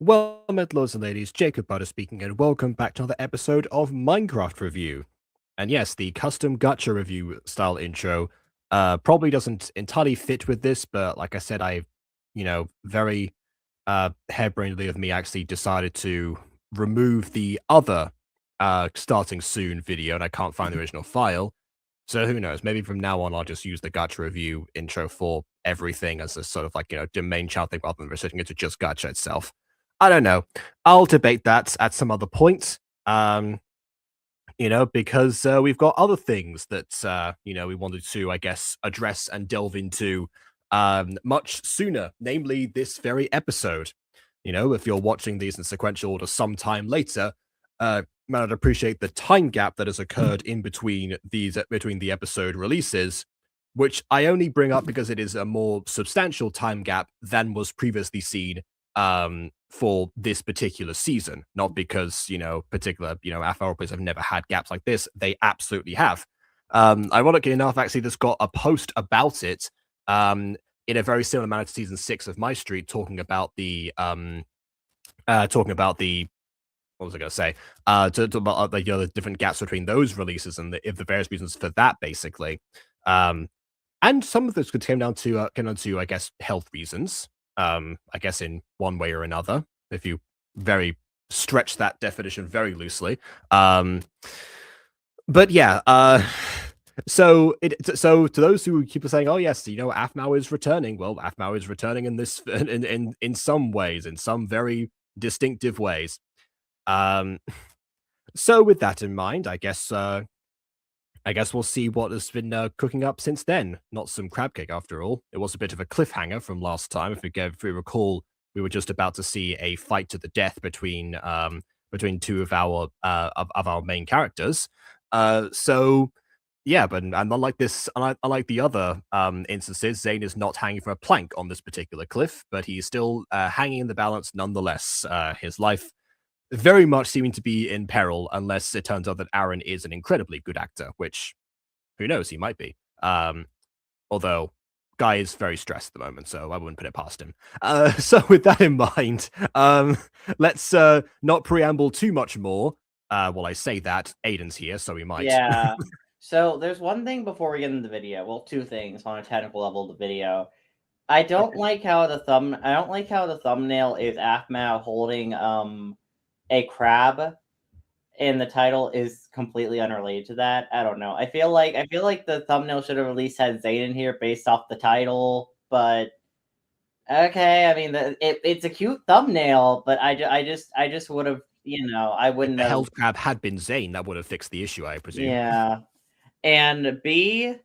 Well, met lords and ladies, Jacob Butter speaking, and welcome back to another episode of Minecraft Review. And yes, the custom gacha review style intro probably doesn't entirely fit with this, but like I said, very harebrainedly of me actually decided to remove the other starting soon video, and I can't find the original file. So who knows? Maybe from now on, I'll just use the gacha review intro for everything as a sort of domain child thing rather than restricting it to just gacha itself. I don't know. I'll debate that at some other point. Because we've got other things that we wanted to, I guess, address and delve into much sooner, namely this very episode. If you're watching these in sequential order sometime later, man, I'd appreciate the time gap that has occurred in between the episode releases, which I only bring up because it is a more substantial time gap than was previously seen for this particular season, not because, Aphmau players have never had gaps like this. They absolutely have. Ironically enough, actually, this got a post about it in a very similar manner to season 6 of My Street, talking about the what was I going to say? About the different gaps between those releases and the various reasons for that, basically. And some of this could come down to I guess, health reasons. I guess in one way or another, if you very stretch that definition very loosely. But yeah, so to those who keep saying, "Oh yes, Aphmau is returning." Well, Aphmau is returning in this in some ways, in some very distinctive ways. So with that in mind, I guess we'll see what has been cooking up since then. Not some crab cake after all. It was a bit of a cliffhanger from last time. If we recall, we were just about to see a fight to the death between two of our main characters. So yeah, but and unlike this, unlike the other instances, Zane is not hanging from a plank on this particular cliff, but he's still hanging in the balance nonetheless. His life very much seeming to be in peril, unless it turns out that Aaron is an incredibly good actor, which, who knows, he might be. Although, guy is very stressed at the moment, so I wouldn't put it past him. So with that in mind, let's not preamble too much more. While I say that, Aiden's here, so we might. Yeah. So there's one thing before we get into the video. Well, two things on a technical level of the video. I don't like how the thumbnail is Aphmau holding a crab, and the title is completely unrelated to that. I don't know. I feel like the thumbnail should have at least had Zane in here based off the title, but okay. I mean, it's a cute thumbnail, but I just would have, I wouldn't If the have. health crab had been Zane, that would have fixed the issue, I presume. Yeah. And B,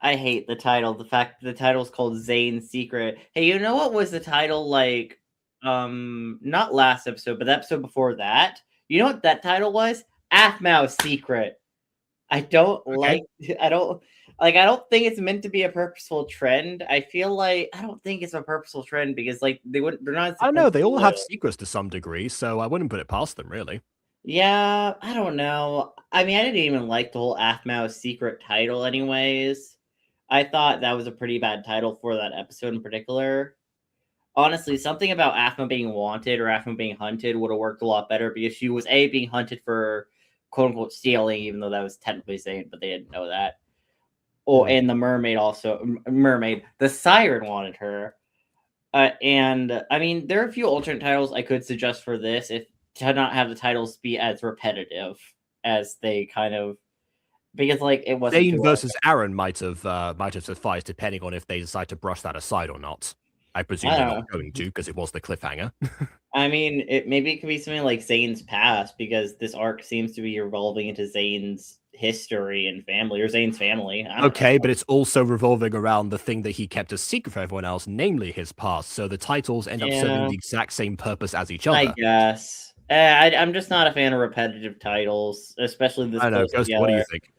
I hate the title. The fact that the title is called Zane's Secret. Hey, you know what was the title like? Not last episode, but the episode before that. You know what that title was? Aphmau's Secret. I don't think it's meant to be a purposeful trend. I feel like I don't think it's a purposeful trend because they're not. I know they all have secrets to some degree, so I wouldn't put it past them, really. Yeah, I don't know. I mean, I didn't even like the whole Aphmau's Secret title, anyways. I thought that was a pretty bad title for that episode in particular. Honestly, something about Aphmau being wanted or Aphmau being hunted would have worked a lot better because she was being hunted for quote unquote stealing, even though that was technically Zane, but they didn't know that. Oh, and the mermaid, the siren wanted her. And I mean, there are a few alternate titles I could suggest for this if to not have the titles be as repetitive as they kind of, because it wasn't Zane versus Aaron might have sufficed, depending on if they decide to brush that aside or not. I presume they're not going to, because it was the cliffhanger. I mean, maybe it could be something like Zane's past, because this arc seems to be revolving into Zane's history and family, or Zane's family. Okay, but it's also revolving around the thing that he kept a secret from everyone else, namely his past. So the titles end up serving the exact same purpose as each other. I guess. I'm just not a fan of repetitive titles, especially this. I know. Ghost, what do you think?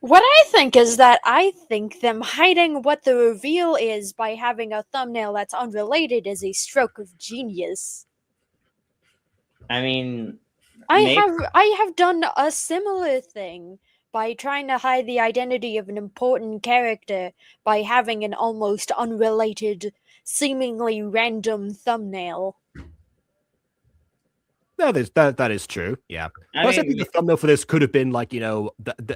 What I think is that I think them hiding what the reveal is by having a thumbnail that's unrelated is a stroke of genius. I mean, I have done a similar thing by trying to hide the identity of an important character by having an almost unrelated, seemingly random thumbnail. That is true. Yeah. Plus, I think the thumbnail for this could have been like,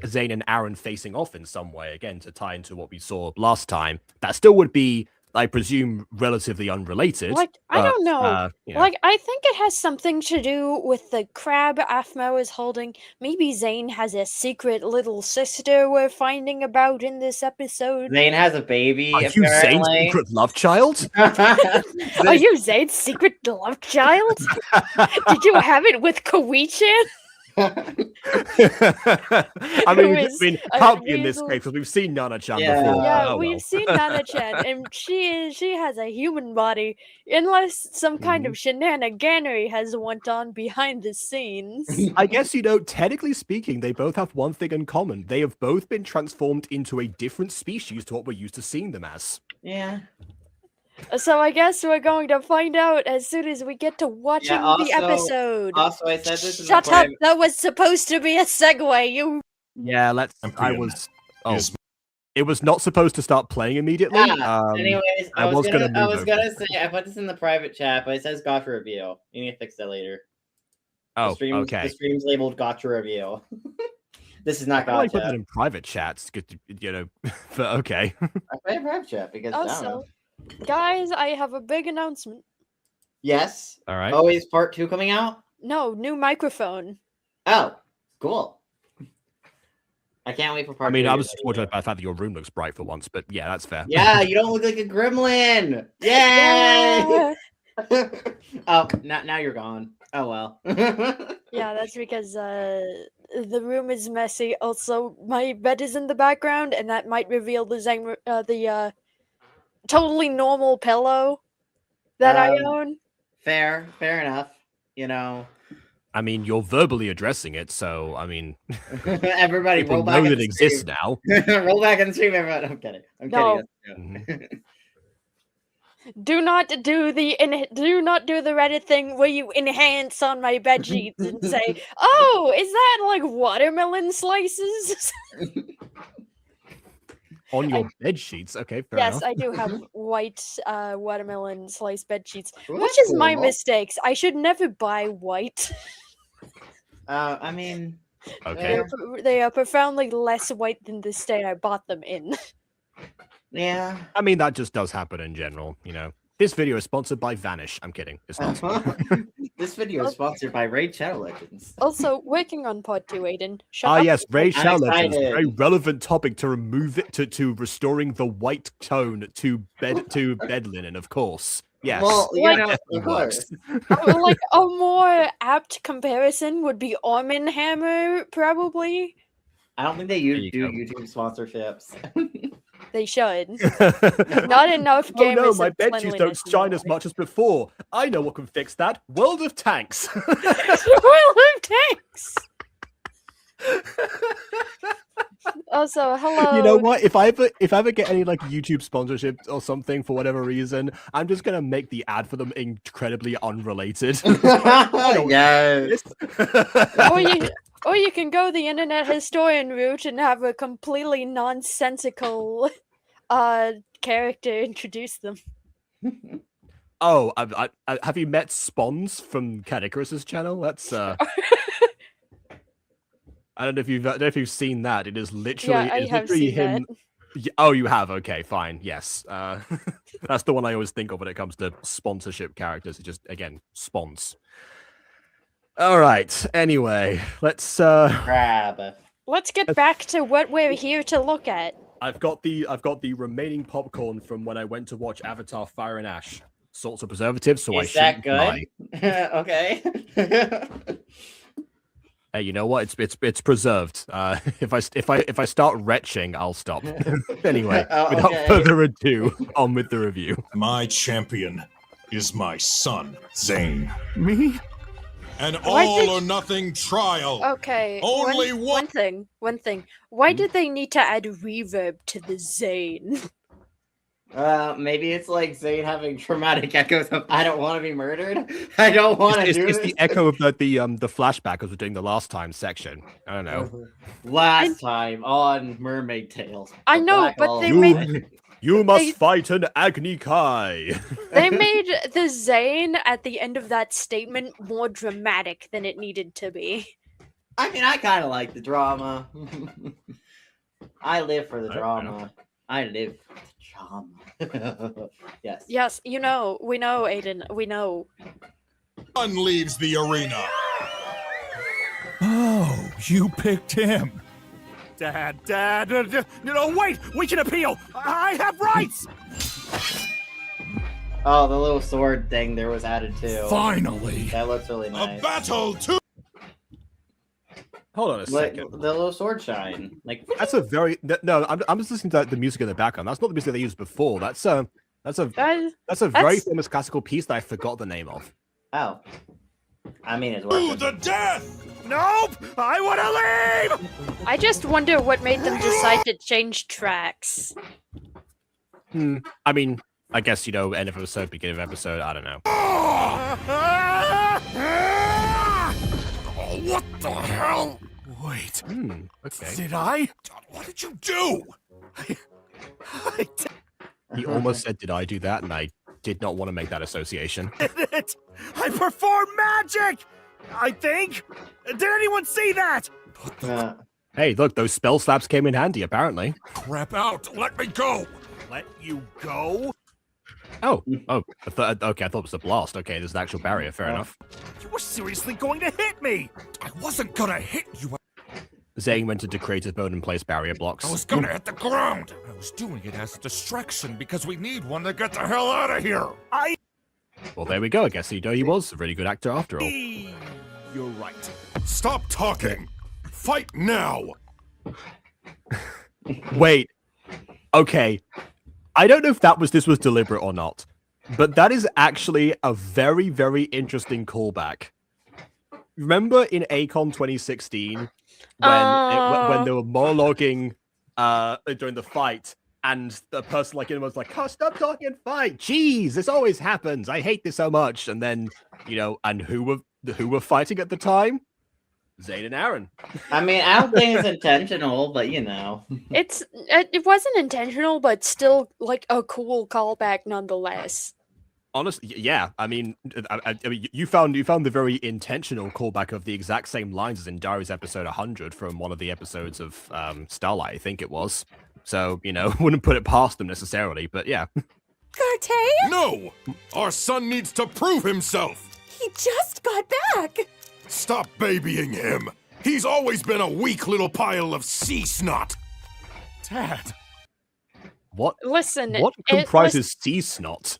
Zane and Aaron facing off in some way, again, to tie into what we saw last time. That still would be, I presume, relatively unrelated. Like, I don't know. You know. Like, I think it has something to do with the crab Aphmau is holding. Maybe Zane has a secret little sister we're finding about in this episode. Zane has a baby, Are you Zane's apparently. secret love child? Are you Zane's secret love child? Did you have it with Kawi-chan? I Who mean, is can't be in this weasel. case because we've seen Nana-chan Yeah. before. Yeah, Oh, we've well. seen Nana-chan, and she has a human body, unless some kind of shenaniganery has went on behind the scenes. I guess, technically speaking, they both have one thing in common. They have both been transformed into a different species to what we're used to seeing them as. Yeah. So I guess we're going to find out as soon as we get to watching the episode. Also, I said this in Shut the up! That was supposed to be a segue. You. Yeah, Oh. It was not supposed to start playing immediately. Anyways, I was gonna gonna say I put this in the private chat, but it says gotcha review. You need to fix that later. Okay. The stream's labeled gotcha review. This is not I like gotcha. put that in private chats, but okay. I put it in private chat because I don't know. Also, guys, I have a big announcement. Yes. All right. Oh, is part 2 coming out? No, new microphone. Oh, cool. I can't wait for part 2. I mean, I was fortunate about the fact that your room looks bright for once, but yeah, that's fair. Yeah, you don't look like a gremlin. Yay! Yeah. Oh, now you're gone. Oh well. Yeah, that's because the room is messy. Also, my bed is in the background, and that might reveal the totally normal pillow that I own. Fair enough. I mean, you're verbally addressing it, so I mean, Everybody people roll back know in it the exists stream. now. Roll back in the stream, everyone. I'm kidding. No. Do not do the Reddit thing where you enhance on my bed sheets and say, "Oh, is that like watermelon slices?" On your bed sheets, okay, fair Yes, enough. I do have white watermelon slice bed sheets, Well, which that's is my cool. mistakes. I should never buy white. I mean, Okay. They are profoundly less white than the state I bought them in. yeah. I mean, that just does happen in general, This video is sponsored by Vanish. I'm kidding. It's not. This video is sponsored by Raid Shadow Legends. Also, working on Pod 2, Aiden. Shut up. Yes, Raid I'm Shadow Legends. excited. Very relevant topic to remove it to restoring the white tone to bed linen, of course. Yes. Well, Like- of course. Like a more apt comparison would be Arm & Hammer, probably. I don't think they you do go. YouTube sponsorships. They should. Not enough Oh no, gamers my of bed sheets don't cleanliness in shine my as much as before. I know what can fix that. World of Tanks. life. World of Tanks! Also, hello. You know what? If I ever get any like YouTube sponsorship or something for whatever reason, I'm just gonna make the ad for them incredibly unrelated. Yes. Or you can go the internet historian route and have a completely nonsensical character introduce them. Oh, I, have you met Spons from Cat Icarus's channel? That's I don't know if you've seen that. It is literally, Yeah, I it's have literally seen him. Oh, you have? Okay, fine. Yes. That's the one I always think of when it comes to sponsorship characters. It's just, again, spons. All right. Anyway, let's Crab. Let's get back to what we're here to look at. I've got the remaining popcorn from when I went to watch Avatar Fire and Ash. Salts and preservatives, so Is I that shouldn't good? lie. Okay. Hey, you know what? It's preserved. If I start retching, I'll stop. Anyway, Oh, without okay. further ado, on with the review. My champion is my son, Zane. Me? An Why all did- or nothing trial. Okay. Only one thing. Why did they need to add reverb to the Zane? Maybe it's like Zane having traumatic echoes of "I don't want to be murdered." I don't want to It's do it's this. the echo of the flashback as we're doing the last time section. I don't know. Last time on Mermaid Tales. I The know, Black but Olive. they made You must fight an Agni Kai. They made the Zane at the end of that statement more dramatic than it needed to be. I mean, I kind of like the drama. I live for the drama. I live for the drama. Yes. Yes, we know, Aiden. We know. Son leaves the arena. Oh, you picked him. Dad, wait! We can appeal! I have rights! Oh, the little sword thing there was added too. Finally! That looks really nice. A battle to... Hold on a second. The little sword shine. Like, That's a very... No, I'm just listening to the music in the background. That's not the music they used before. That's a very famous classical piece that I forgot the name of. oh. I mean, it's To working. the death! Nope! I want to leave! I just wonder what made them decide to change tracks. I mean, I guess, end of episode, beginning of episode, I don't know. Oh, what the hell? Wait. Okay. Did I? What did you do? He almost said, did I do that? And I did not want to make that association. It! I perform magic! I think! Did anyone see that? Hey, look, those spell slaps came in handy, apparently. Crap out! Let me go! Let you go? Oh, I thought it was a blast. Okay, there's an actual barrier, fair enough. You were seriously going to hit me! I wasn't gonna hit you. Zane went into creative mode and placed barrier blocks. I was gonna hit the ground. I was doing it as a distraction because we need one to get the hell out of here. Well, there we go. I guess he was a really good actor after all. You're right. Stop talking. Fight now. Wait. Okay. I don't know if this was deliberate or not, but that is actually a very, very interesting callback. Remember in Acon 2016 when they were monologuing during the fight, and the person was like, "Oh, stop talking and fight! Jeez, this always happens. I hate this so much." And then and who were fighting at the time? Zane and Aaron. I mean, I don't think it's intentional, but it wasn't intentional, but still like a cool callback nonetheless. Honestly, yeah. I mean, you found the very intentional callback of the exact same lines as in Diaries episode 100 from one of the episodes of Starlight, I think it was. So, wouldn't put it past them necessarily, but yeah. Gartay? No! Our son needs to prove himself! He just got back! Stop babying him! He's always been a weak little pile of sea snot! Dad. What? Listen. What comprises sea snot?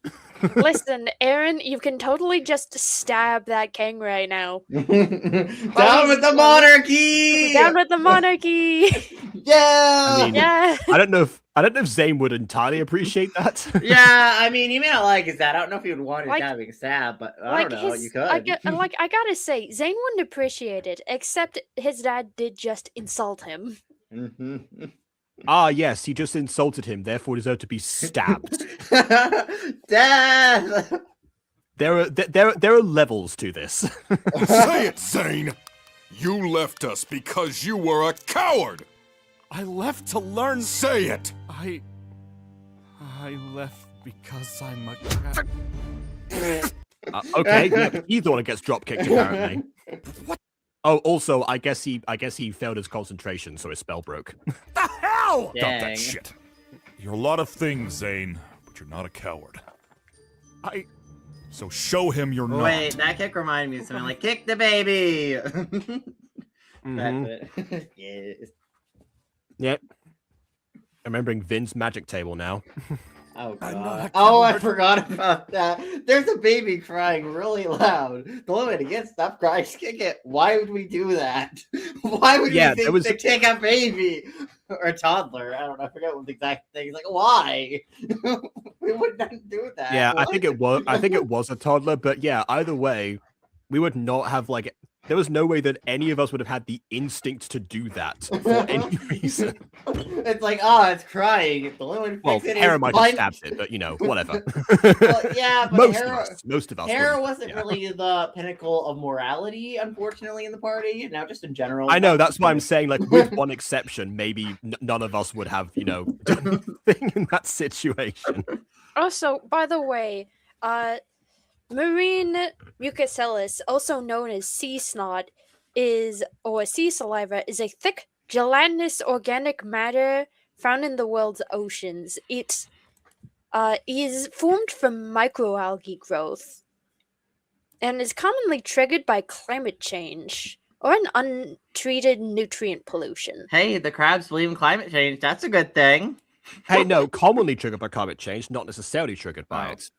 Listen, Aaron, you can totally just stab that king right now. Down with the monarchy! Down with the monarchy! Yeah! I mean, Yeah. I don't know if Zane would entirely appreciate that. Yeah, I mean, he may not like his dad. I don't know if he would want his Like- dad being stabbed, but I don't know. You could. I gotta say, Zane wouldn't appreciate it, except his dad did just insult him. Ah, yes, he just insulted him, therefore deserved to be stabbed. Death! There are levels to this. Say it, Zane! You left us because you were a coward! I left to learn. Say it! I left because I'm a cat. Okay, yeah, he's the one who gets drop kicked apparently. What Oh, also, I guess he failed his concentration, so his spell broke. the hell? Stop Dang. that shit. You're a lot of things, Zane, but you're not a coward. So show him you're not. Wait, that kick reminded me of something like, kick the baby! Mhm. That's it. Yes. Yep. Remembering Vin's magic table now. Oh, I'm God. not a Oh, I coward. forgot about that. There's a baby crying really loud. The only way to get stop crying is kick it. Why would we do that? Why would we think to kick a baby? Or a toddler. I don't know. I forget what the exact thing is. Like, why? We would not do that. Yeah, What? I think it was a toddler, but yeah, either way, we would not have there was no way that any of us would have had the instinct to do that for any reason. It's like, oh, it's crying. The only way to Well, fix it Hera is might have punch. stabbed it, but whatever. Well, yeah, but most of us. Hera wouldn't, wasn't yeah. really the pinnacle of morality, unfortunately, in the party. Now, just in general. I know, that's why I'm saying, like, with one exception, maybe none of us would have, done anything in that situation. Also, by the way, marine mucocellus, also known as sea snot, or sea saliva, is a thick, gelatinous organic matter found in the world's oceans. It is formed from microalgae growth and is commonly triggered by climate change or an untreated nutrient pollution. Hey, the crabs believe in climate change. That's a good thing. Hey, no, commonly triggered by climate change, not necessarily triggered by it.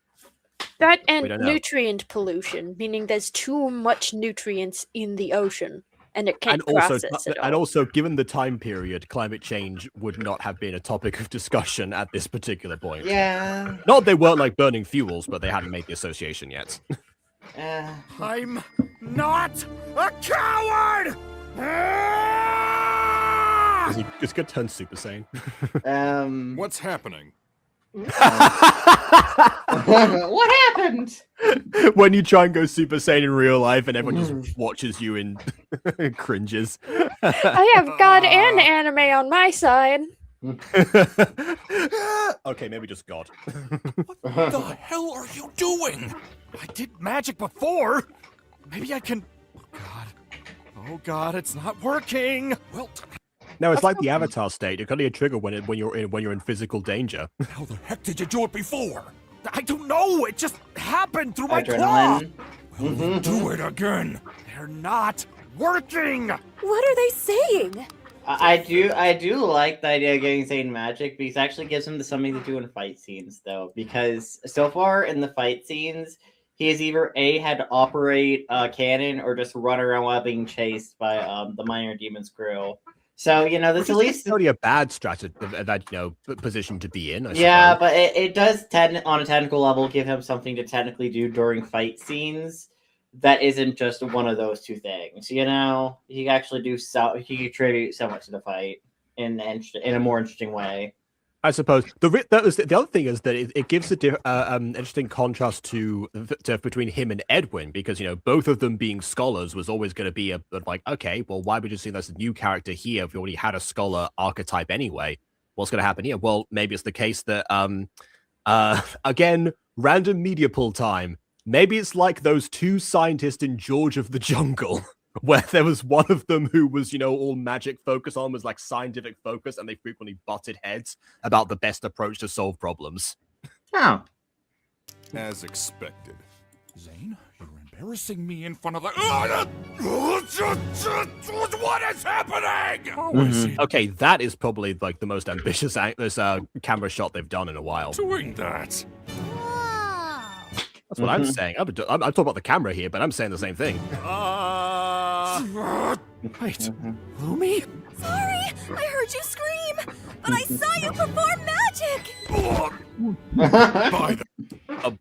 That We and don't know. nutrient pollution, meaning there's too much nutrients in the ocean and it can't And process it all. and also, given the time period, climate change would not have been a topic of discussion at this particular point. Yeah. Not they weren't like burning fuels, but they hadn't made the association yet. I'm not a coward! It's good to turn Super Saiyan. What's happening? What happened? When you try and go Super Saiyan in real life and everyone just watches you and cringes. I have God and anime on my side. Okay, maybe just God. What the hell are you doing? I did magic before. Maybe I can. Oh God, it's not working. Well, No, it's like the Avatar state. It's only a trigger when you're in physical danger. how the heck did you do it before? I don't know. It just happened through my claw. Adrenaline. Well, then do it again. They're not working. What are they saying? I do like the idea of getting Zane magic because it actually gives him something to do in fight scenes, though. Because so far in the fight scenes, he has either had to operate a cannon or just run around while being chased by the minor demon's crew. So this at least Already a bad strategy that position to be in. I yeah, suppose. but it does on a technical level give him something to technically do during fight scenes. That isn't just one of those two things. He can actually do he contribute so much to the fight in a more interesting way. I suppose the other thing is that it gives interesting contrast to between him and Edwin, because both of them being scholars was always going to be like, okay, well, why would you see this new character here if we already had a scholar archetype anyway? What's going to happen here? Well, maybe it's the case that again, random media pull time. Maybe it's like those two scientists in George of the Jungle, where there was one of them who was, all magic focus on, was like scientific focus, and they frequently butted heads about the best approach to solve problems. Oh. As expected. Zane, you're embarrassing me in front of the. What is happening? How is he Okay, that is probably like the most ambitious camera shot they've done in a while. doing that? That's what I'm saying. I'm talking about the camera here, but I'm saying the same thing. Wait, Lumi? Sorry, I heard you scream, but I saw you perform magic. By the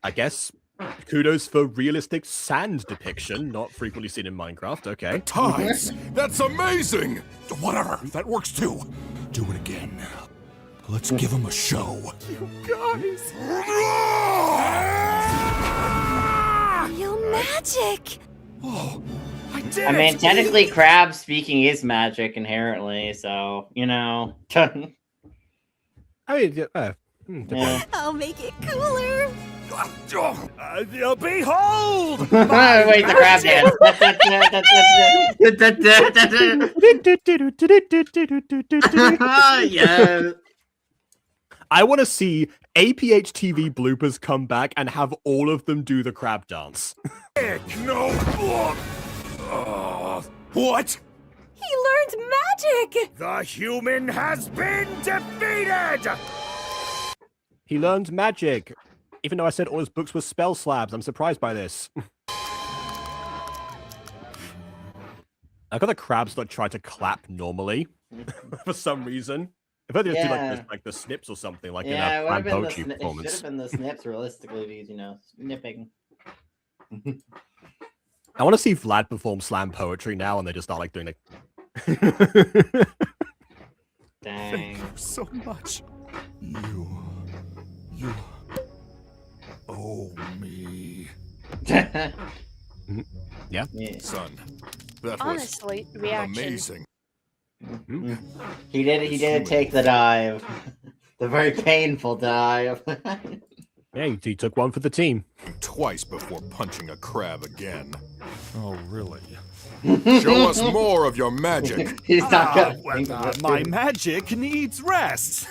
I guess kudos for realistic sand depiction, not frequently seen in Minecraft. Okay. tides! That's amazing! Whatever, that works too. Do it again. Let's give him a show. Guys. Real magic. Oh, I did I mean, it. technically, crab speaking is magic inherently, so I mean, yeah. I'll make it cooler. Behold! Wait, the crab dance. Yeah. I want to see APH TV bloopers come back and have all of them do the crab dance. no! What? He learned magic. The human has been defeated! He learned magic. Even though I said all his books were spell slabs, I'm surprised by this. I got the crabs that try to clap normally for some reason. If I just do like the snips or something, like in a it poetry should performance. have been the snips realistically, because snipping. I want to see Vlad perform slam poetry now, and they just start like doing like. Dang. So much. You owe me. Yeah. Son, that was Honestly, reaction. amazing. He did take the dive. The very painful dive. Yeah, he took one for the team. Twice before punching a crab again. Oh, really? Show us more of your magic. He's not gonna Well, think of it. my magic needs rest.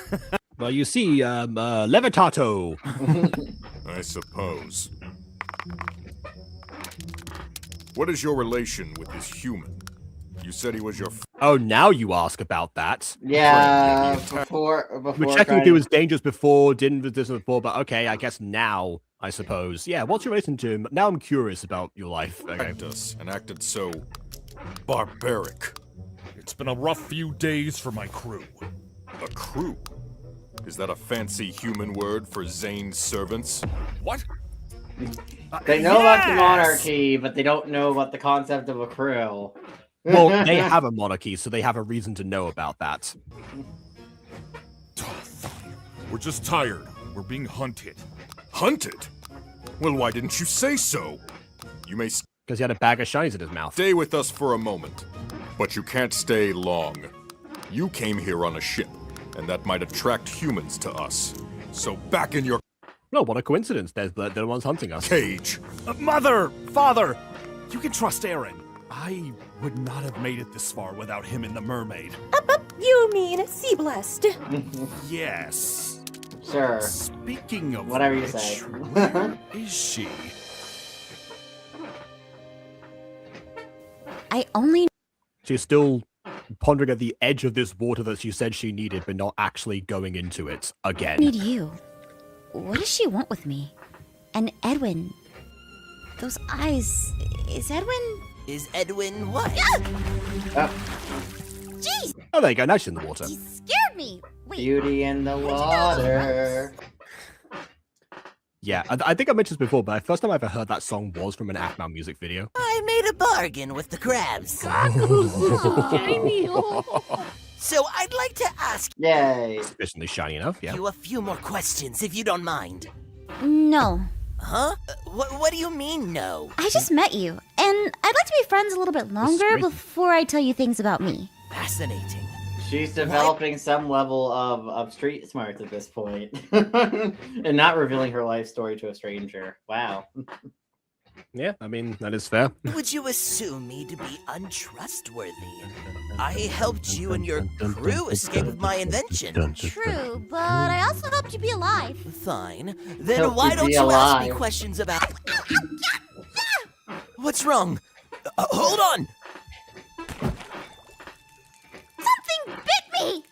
Well, you see, Levitato. I suppose. What is your relation with this human? You said he was your Oh, now you ask about that. Yeah, before We're checking if he was dangerous before, didn't do this before, but okay, I guess now, I suppose. Yeah, what's your relation to him? Now I'm curious about your life. Okay. us and acted so barbaric. It's been a rough few days for my crew. A crew? Is that a fancy human word for Zane's servants? What? They know about the Yes! monarchy, but they don't know about the concept of a crew. Well, they have a monarchy, so they have a reason to know about that. We're just tired. We're being hunted. Hunted? Well, why didn't you say so? You may Because he had a bag of shinies in his mouth. stay with us for a moment, but you can't stay long. You came here on a ship, and that might attract humans to us. So back in your No, what a coincidence. They're the ones hunting us. cage. Mother! Father! You can trust Aaron. I would not have made it this far without him and the mermaid. You mean sea blessed? Yes. Sure. Speaking of Whatever you which, say. where is she? I only She's still pondering at the edge of this water that she said she needed, but not actually going into it again. need you. What does she want with me? And Edwin. Those eyes. Is Edwin? Is Edwin what? Jeez, Oh, there you go. Now she's in the water. he scared me. Wait, Beauty in the water. Yeah, I think I mentioned this before, but the first time I ever heard that song was from an Aphmau music video. I made a bargain with the crabs. Shiny. So I'd like to ask Yay. Sufficiently shiny enough, yeah. you a few more questions if you don't mind. no. Huh? What do you mean, no? I just met you, and I'd like to be friends a little bit longer great. before I tell you things about me. Fascinating. She's developing some level of street smarts at this point. And not revealing her life story to a stranger. Wow. Yeah, I mean, that is fair. Would you assume me to be untrustworthy? I helped you and your crew escape with my invention. True, but I also helped you be alive. Fine. Then Help why you don't be you ask me alive. questions about... What's wrong? Hold on! Something bit me!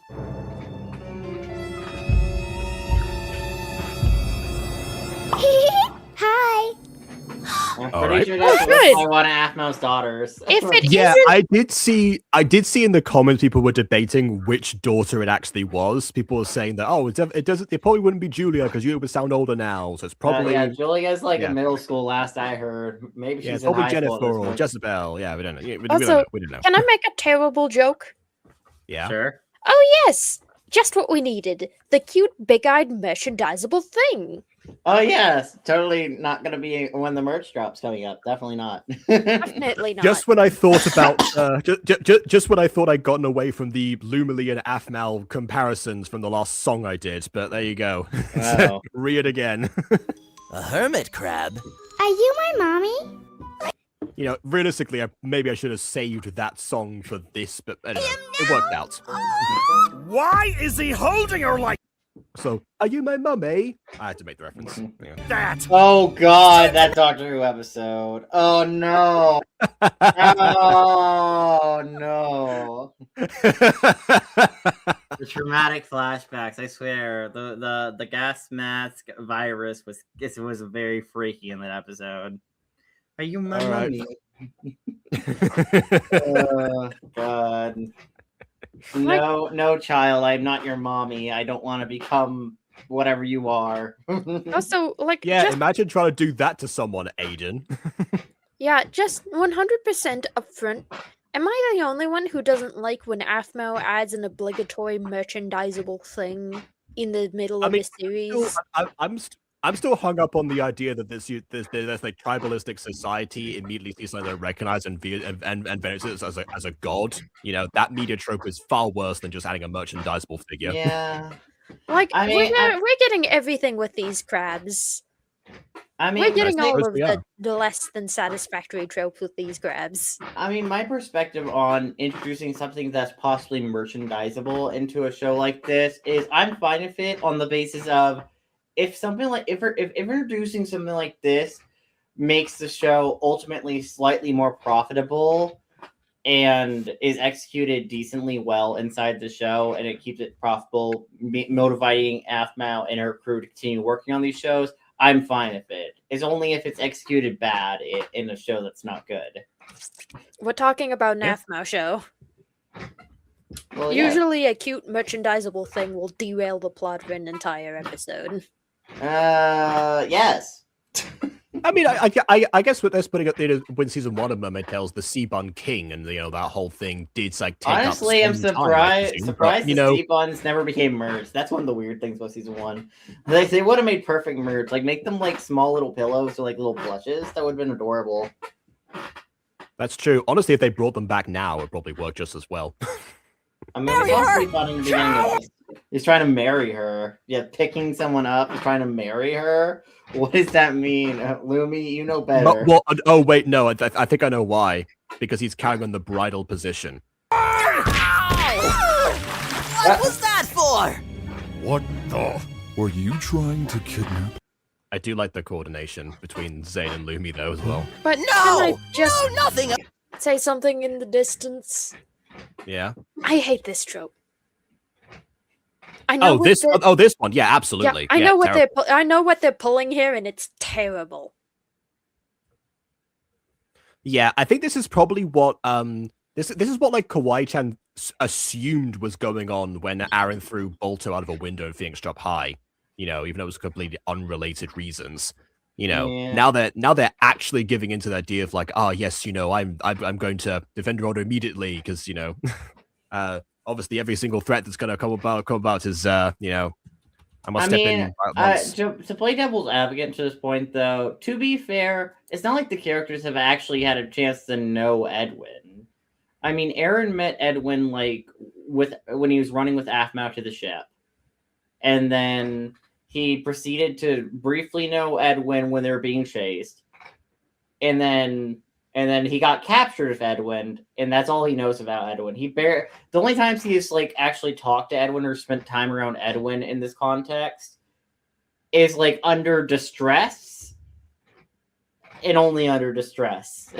Hi. I'm All pretty right. sure that's good. by one of Aphmau's daughters. If it Yeah, isn't, I did see in the comments people were debating which daughter it actually was. People were saying that, oh, it probably wouldn't be Julia because Julia would sound older now, so it's probably yeah, Julia's like yeah. in middle school. Last I heard, maybe yeah, she's it's in probably high school. Jennifer at this or point. Jezebel. Yeah, we don't know. We Also, don't know. We don't know. can I make a terrible joke? Yeah. Sure. Oh yes, just what we needed. The cute, big-eyed, merchandisable thing. Oh yes, totally not gonna be when the merch drops coming up. Definitely not. Definitely not. Just when I thought about, just when I thought I'd gotten away from the Lullaby and Aphmau comparisons from the last song I did, but there you go. Wow. Read again. A hermit crab? Are you my mommy? You know, realistically, maybe I should have saved that song for this, but anyway, it worked out. Why is he holding her like So, are you my mummy? I had to make the reference. Yeah. that? Oh god, that Doctor Who episode. Oh no. Oh no. The traumatic flashbacks. I swear, the gas mask virus was very freaky in that episode. Are you my All right. mummy? God. No, child. I'm not your mommy. I don't want to become whatever you are. Also, like, Yeah, just, imagine trying to do that to someone, Aiden. Yeah, just 100% upfront. Am I the only one who doesn't like when Aphmau adds an obligatory merchandisable thing in the middle I of mean, a series? I'm still hung up on the idea that there's like tribalistic society immediately sees something they recognize and venerates it as a god. You know, that media trope is far worse than just adding a merchandisable figure. Yeah. Like, I mean, we're getting everything with these crabs. I We're mean, getting all suppose of we are. the less than satisfactory tropes with these crabs. I mean, my perspective on introducing something that's possibly merchandisable into a show like this is I'm fine with it on the basis of if introducing something like this makes the show ultimately slightly more profitable and is executed decently well inside the show and it keeps it profitable, motivating Aphmau and her crew to continue working on these shows, I'm fine with it. It's only if it's executed bad in a show that's not good. We're talking about an Yeah. Aphmau show. Well, yeah. Usually, a cute merchandisable thing will derail the plot for an entire episode. Yes. I mean, I guess what they're putting up there when season 1 of Mermaid Tales, the Sea Bun King, and that whole thing did like take Honestly, up I'm some time, I presume, surprised but, the sea buns never became merged. That's one of the weird things about season 1. They would have made perfect merge. Like make them like small little pillows or like little plushes. That would have been adorable. That's true. Honestly, if they brought them back now, it would probably work just as well. I mean, Marry it's her! also fun in the beginning of this. He's trying to marry her. Yeah, picking someone up and trying to marry her. What does that mean, Lumi? You know better. Oh wait, no, I think I know why. Because he's carrying on the bridal position. What was that for? What the? Were you trying to kidnap? I do like the coordination between Zane and Lumi though as well. But No! can I just No, nothing. say something in the distance? Yeah. I hate this trope. I know This one, yeah, absolutely. Yeah, I know I know what they're pulling here, and it's terrible. Yeah, I think this is probably what this is what like Kawaii-chan assumed was going on when Aaron threw Bolto out of a window in Phoenix Drop High. Even though it was completely unrelated reasons. Yeah. Now they're actually giving into the idea of like, yes, I'm going to defend her order immediately because obviously every single threat that's going to come about is I must step in at once. To play devil's advocate to this point, though, to be fair, it's not like the characters have actually had a chance to know Edwin. I mean, Aaron met Edwin when he was running with Aphmau to the ship, and then he proceeded to briefly know Edwin when they were being chased, and then he got captured with Edwin, and that's all he knows about Edwin. The only times he's actually talked to Edwin or spent time around Edwin in this context is under distress, and only under distress.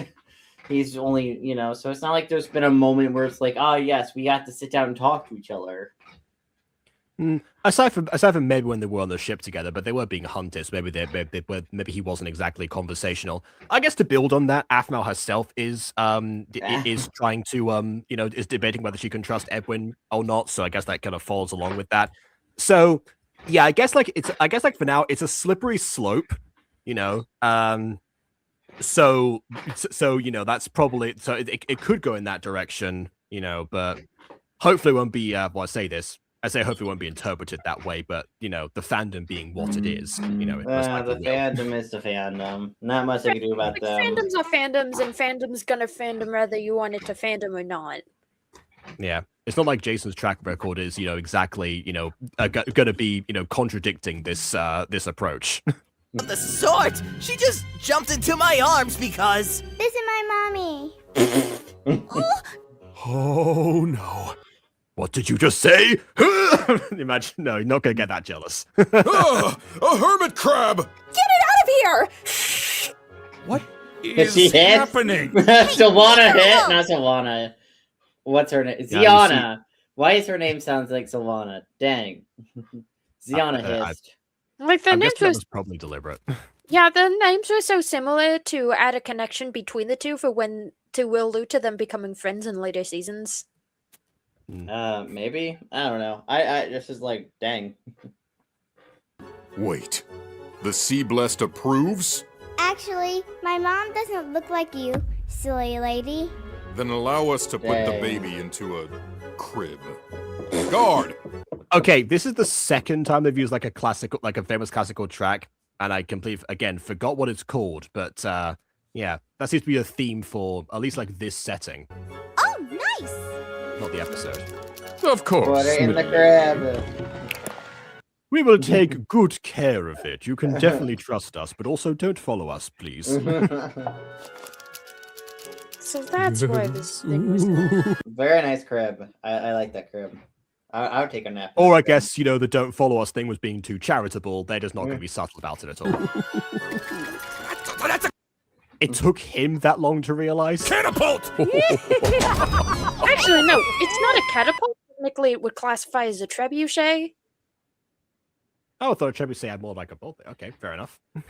He's only, so it's not like there's been a moment where it's yes, we got to sit down and talk to each other. Aside from maybe when they were on the ship together, but they were being hunted, so maybe he wasn't exactly conversational. I guess to build on that, Aphmau herself is trying to is debating whether she can trust Edwin or not. So I guess that kind of falls along with that. So yeah, I guess for now it's a slippery slope, So that's probably so it could go in that direction, but hopefully it won't be. I say hopefully it won't be interpreted that way, but the fandom being what it is, it most likely The will. fandom is the fandom. Not much I can do about them. Fandoms are fandoms, and fandom's gonna fandom whether you want it to fandom or not. Yeah, it's not like Jason's track record is exactly gonna be contradicting this approach. Of the sort! She just jumped into my arms because. This is my mommy. Oh no. What did you just say? Imagine, no, you're not gonna get that jealous. A hermit crab! Get it out of here! What Is she is hit? happening? Sylvana hit? Hello. Not Sylvana. What's her name? Yeah, you Ziana. Why is her name sounds like Sylvana? Dang. Ziana hissed. Like the I'm names guessing that were, was probably deliberate. yeah, the names were so similar to add a connection between the two to allude to them becoming friends in later seasons. Maybe? I don't know. I just is dang. Wait. The Sea Blessed approves? Actually, my mom doesn't look like you, silly lady. Then allow us to put the baby into a crib. Guard! Okay, this is the second time they've used like a famous classical track, and I completely again forgot what it's called, but yeah, that seems to be a theme for at least like this setting, Oh, nice! not the episode. Of course. Put her in the crib. We will take good care of it. You can definitely trust us, but also don't follow us, please. So that's why this thing was. Very nice crib. I like that crib. I would take a nap. Or I guess, you know, the don't follow us thing was being too charitable. They're just not going to be subtle about it at all. It took him that long to realize. Catapult! Actually, no, it's not a catapult. Technically, it would classify as a trebuchet. Oh, I thought Trebuchet had more like a bulb. Okay, fair enough. No!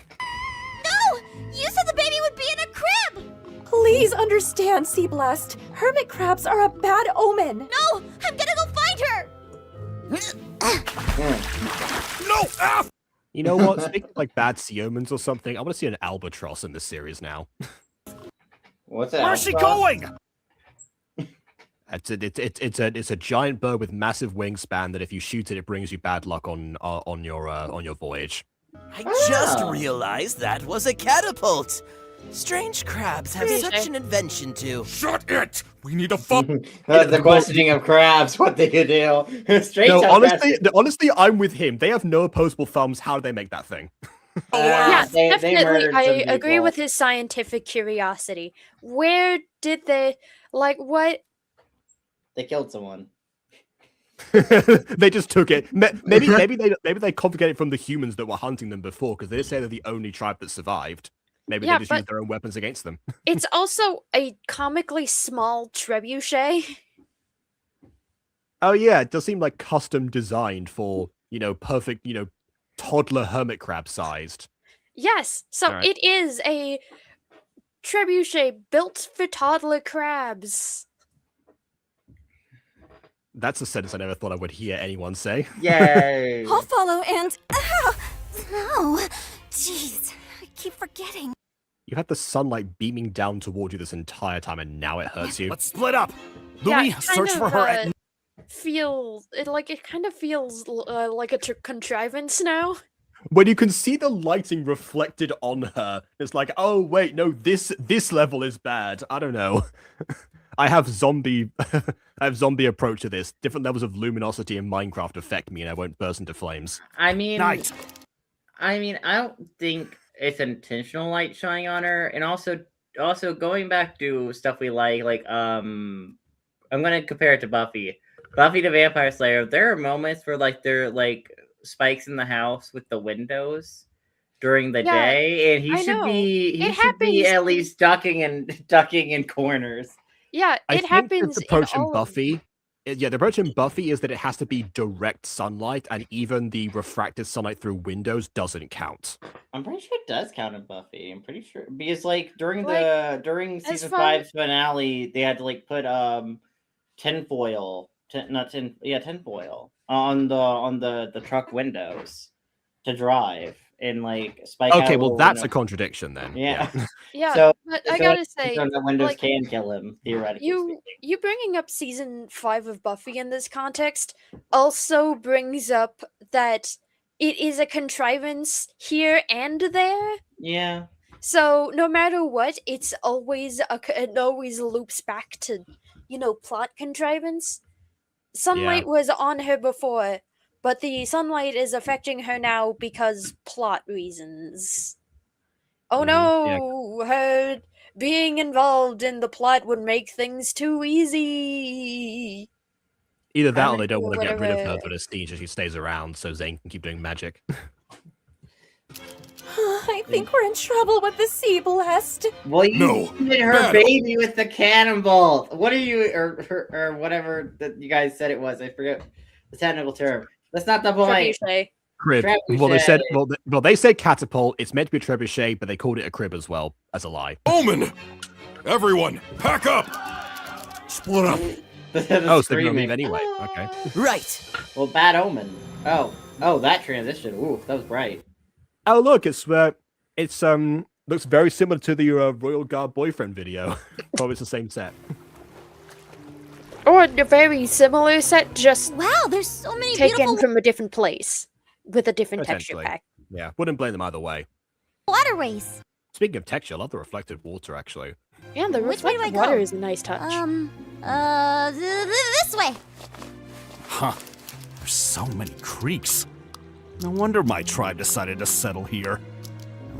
You said the baby would be in a crib! Please understand, Sea Blast. Hermit crabs are a bad omen. No! I'm gonna go find her! No! F! You know what? Speaking of like bad sea omens or something, I want to see an albatross in this series now. What's that? Where's she going? It's a giant bird with massive wingspan that if you shoot it, it brings you bad luck on your voyage. I just realized that was a catapult. Strange crabs have such an invention too. Shut it! We need a fuck. The questioning of crabs, what they could do. Straight No, up honestly, I'm with him. They have no opposable thumbs. How do they make that thing? Yeah, they definitely. murdered I some agree people. with his scientific curiosity. Where did they, like, what? They killed someone. They just took it. Maybe they confiscated it from the humans that were hunting them before, because they did say they're the only tribe that survived. Maybe Yeah, they just but- used their own weapons against them. It's also a comically small trebuchet. Oh yeah, it does seem like custom designed for, you know, perfect, you know, toddler hermit crab sized. Yes, so Alright. it is a trebuchet built for toddler crabs. That's a sentence I never thought I would hear anyone say. Yay! I'll follow and... No. Jeez, I keep forgetting. You had the sunlight beaming down toward you this entire time, and now it hurts you. Let's split up. Yeah, Louis, it search kind for of, her at... It kind of feels like a contrivance now. When you can see the lighting reflected on her, it's like, oh wait, no, this level is bad. I don't know. I have zombie approach to this. Different levels of luminosity in Minecraft affect me, and I won't burst into flames. I mean, Night. I don't think it's intentional light shining on her, and also going back to stuff we like I'm gonna compare it to Buffy the Vampire Slayer. There are moments where like there are like spikes in the house with the windows during the Yeah, day, and he I should know. be It should be happens- at least ducking in corners. Yeah, I it think happens the approach in in all Buffy. Yeah, the approach in Buffy is that it has to be direct sunlight, and even the refracted sunlight through windows doesn't count. I'm pretty sure it does count in Buffy. I'm pretty sure because like during As season far- 5's finale, they had to like put tinfoil on the truck windows to drive and like spike out Okay, a well little that's a window. contradiction then. Yeah. Yeah, So- but I so gotta it's say, on the windows like, can kill him theoretically. you bringing up season 5 of Buffy in this context also brings up that it is a contrivance here and there. Yeah. So no matter what, it always loops back to, you know, plot contrivance. Sunlight was on her before, but the sunlight is affecting her now because plot reasons. Oh no, her being involved in the plot would make things too easy. Either that or And they don't want to get rid of her whatever. to prestige so she stays around so Zane can keep doing magic. I think we're in trouble with the Sea Blast. Well, you No, hit her Battle. baby with the cannonball. What are you or whatever that you guys said it was? I forget the technical term. That's not the point. Trebuchet. Crib. Well, they said they said catapult. It's meant to be a trebuchet, but they called it a crib as well as a lie. Omen! Everyone, pack up! Split up. The Oh, so they're gonna screaming. leave anyway. Okay. Right. Well, bad omen. Oh, that transition. Ooh, that was bright. Oh look, it's Looks very similar to the Royal Guard boyfriend video. Probably it's the same set. Or a very similar set, just Wow, there's so many taken beautiful from a different place with a different texture Potentially. pack. Yeah, wouldn't blame them either way. waterways. Speaking of texture, I love the reflected water, actually. Yeah, the Which way do I reflective water go? is a nice touch. This way. Huh. There's so many creeks. No wonder my tribe decided to settle here.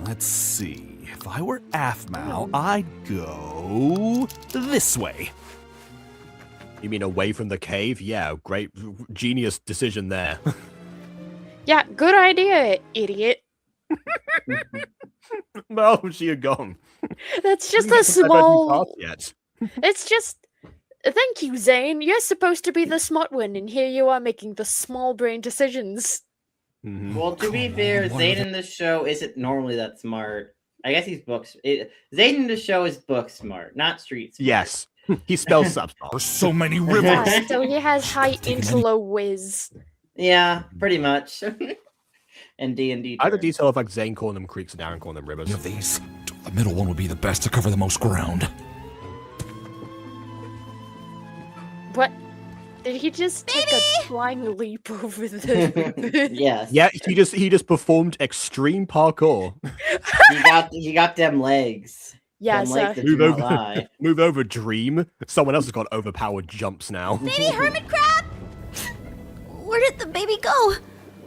Let's see. If I were Aphmau, I'd go this way. You mean away from the cave? Yeah, great, genius decision there. Yeah, good idea, idiot. No, she had gone. That's just Didn't a get to the small. part yet. It's just. Thank you, Zane. You're supposed to be the smart one, and here you are making the small brain decisions. Mhm. Well, to be Come fair, on, what Zane are in this show isn't normally that smart. I guess he's Zane in the show is book smart, not street smart. Yes, he spells substance. There's so many Yeah, rivers. so he has high Taking any- interlo whiz. Yeah, pretty much. And D&D. I had the terms. detail of like Zane calling them creeks and Aaron calling them rivers. Any of these? The middle one would be the best to cover the most ground. What? Did he just take a flying leap over the? Yes. Yeah, he just performed extreme parkour. He got them legs. Yeah, Them so legs that Move do not over. lie. Move over, Dream. Someone else has got overpowered jumps now. Baby hermit crab. Where did the baby go?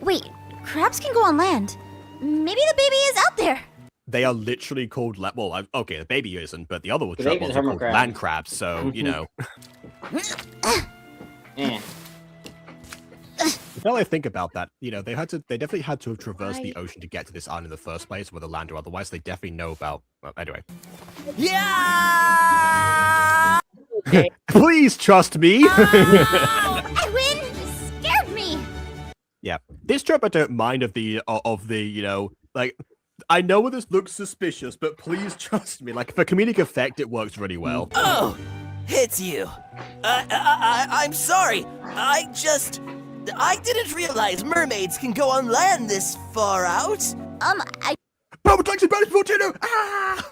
Wait, crabs can go on land. Maybe the baby is out there. They are literally called okay, the baby isn't, but the other The baby's ones are hermit called crab. land crabs. So you know. Eh. Now I think about that, you know, they definitely had to have traversed the Why- ocean to get to this island in the first place, whether land or otherwise. They definitely know about. Well, anyway, Yeah! okay. please trust me. Edwin, you scared me. Yeah, this trip I don't mind of the you know, like, I know this looks suspicious, but please trust me. Like, for comedic effect, it works really well. Oh, it's you. I'm sorry. I didn't realize mermaids can go on land this far out. I Protection bonus before dinner. Ah!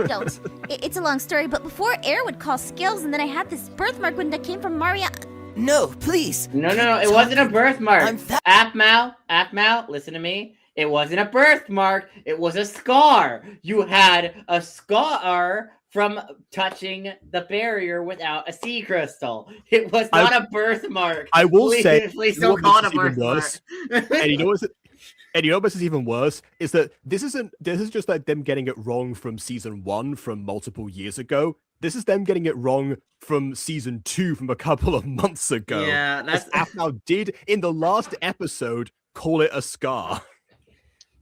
don't. It's a long story, but before air would call skills, and then I had this birthmark when that came from Maria. No, please. No, it wasn't a birthmark. I'm Aphmau, listen to me. It wasn't a birthmark. It was a scar. You had a scar from touching the barrier without a sea crystal. It was not a birthmark. I will please, say, please you know don't what call it a makes this even birthmark. worse? And you know what's this is even worse is that this is just like them getting it wrong from season 1 from multiple years ago. This is them getting it wrong from season 2 from a couple of months ago. Yeah, As that's. Aphmau did in the last episode call it a scar.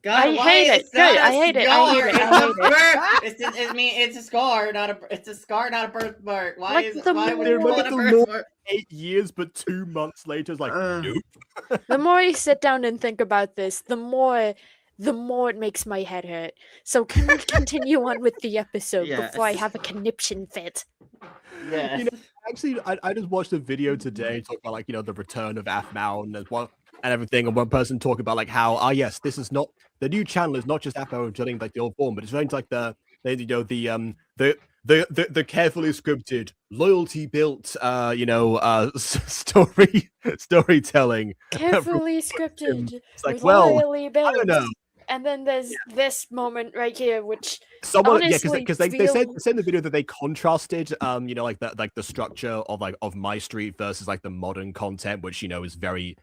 God, I why hate is it. that Good, I a hate it, I scar? hate it, I It's a hate it. birth- I mean, it's a scar, not a. It's a scar, not a birthmark. Why Like is the why would They you call remember it a the law birthmark? 8 years, but 2 months later, it's like, nope. The more I sit down and think about this, the more it makes my head hurt. So can we continue on with the episode before I Yes. have a conniption fit? Yes. You know, actually, I just watched a video today talking about, like, you know, the return of Aphmau and everything, and one person talking about like how yes, this is not the new channel is not just Aphmau returning like the old form, but it's very like the carefully scripted, loyalty built, storytelling. Carefully scripted. It's like, well, royally I built. don't know. And then there's this moment right here, which Someone, honestly because they feel- said in the video that they contrasted, like the structure of My Street versus like the modern content, which was very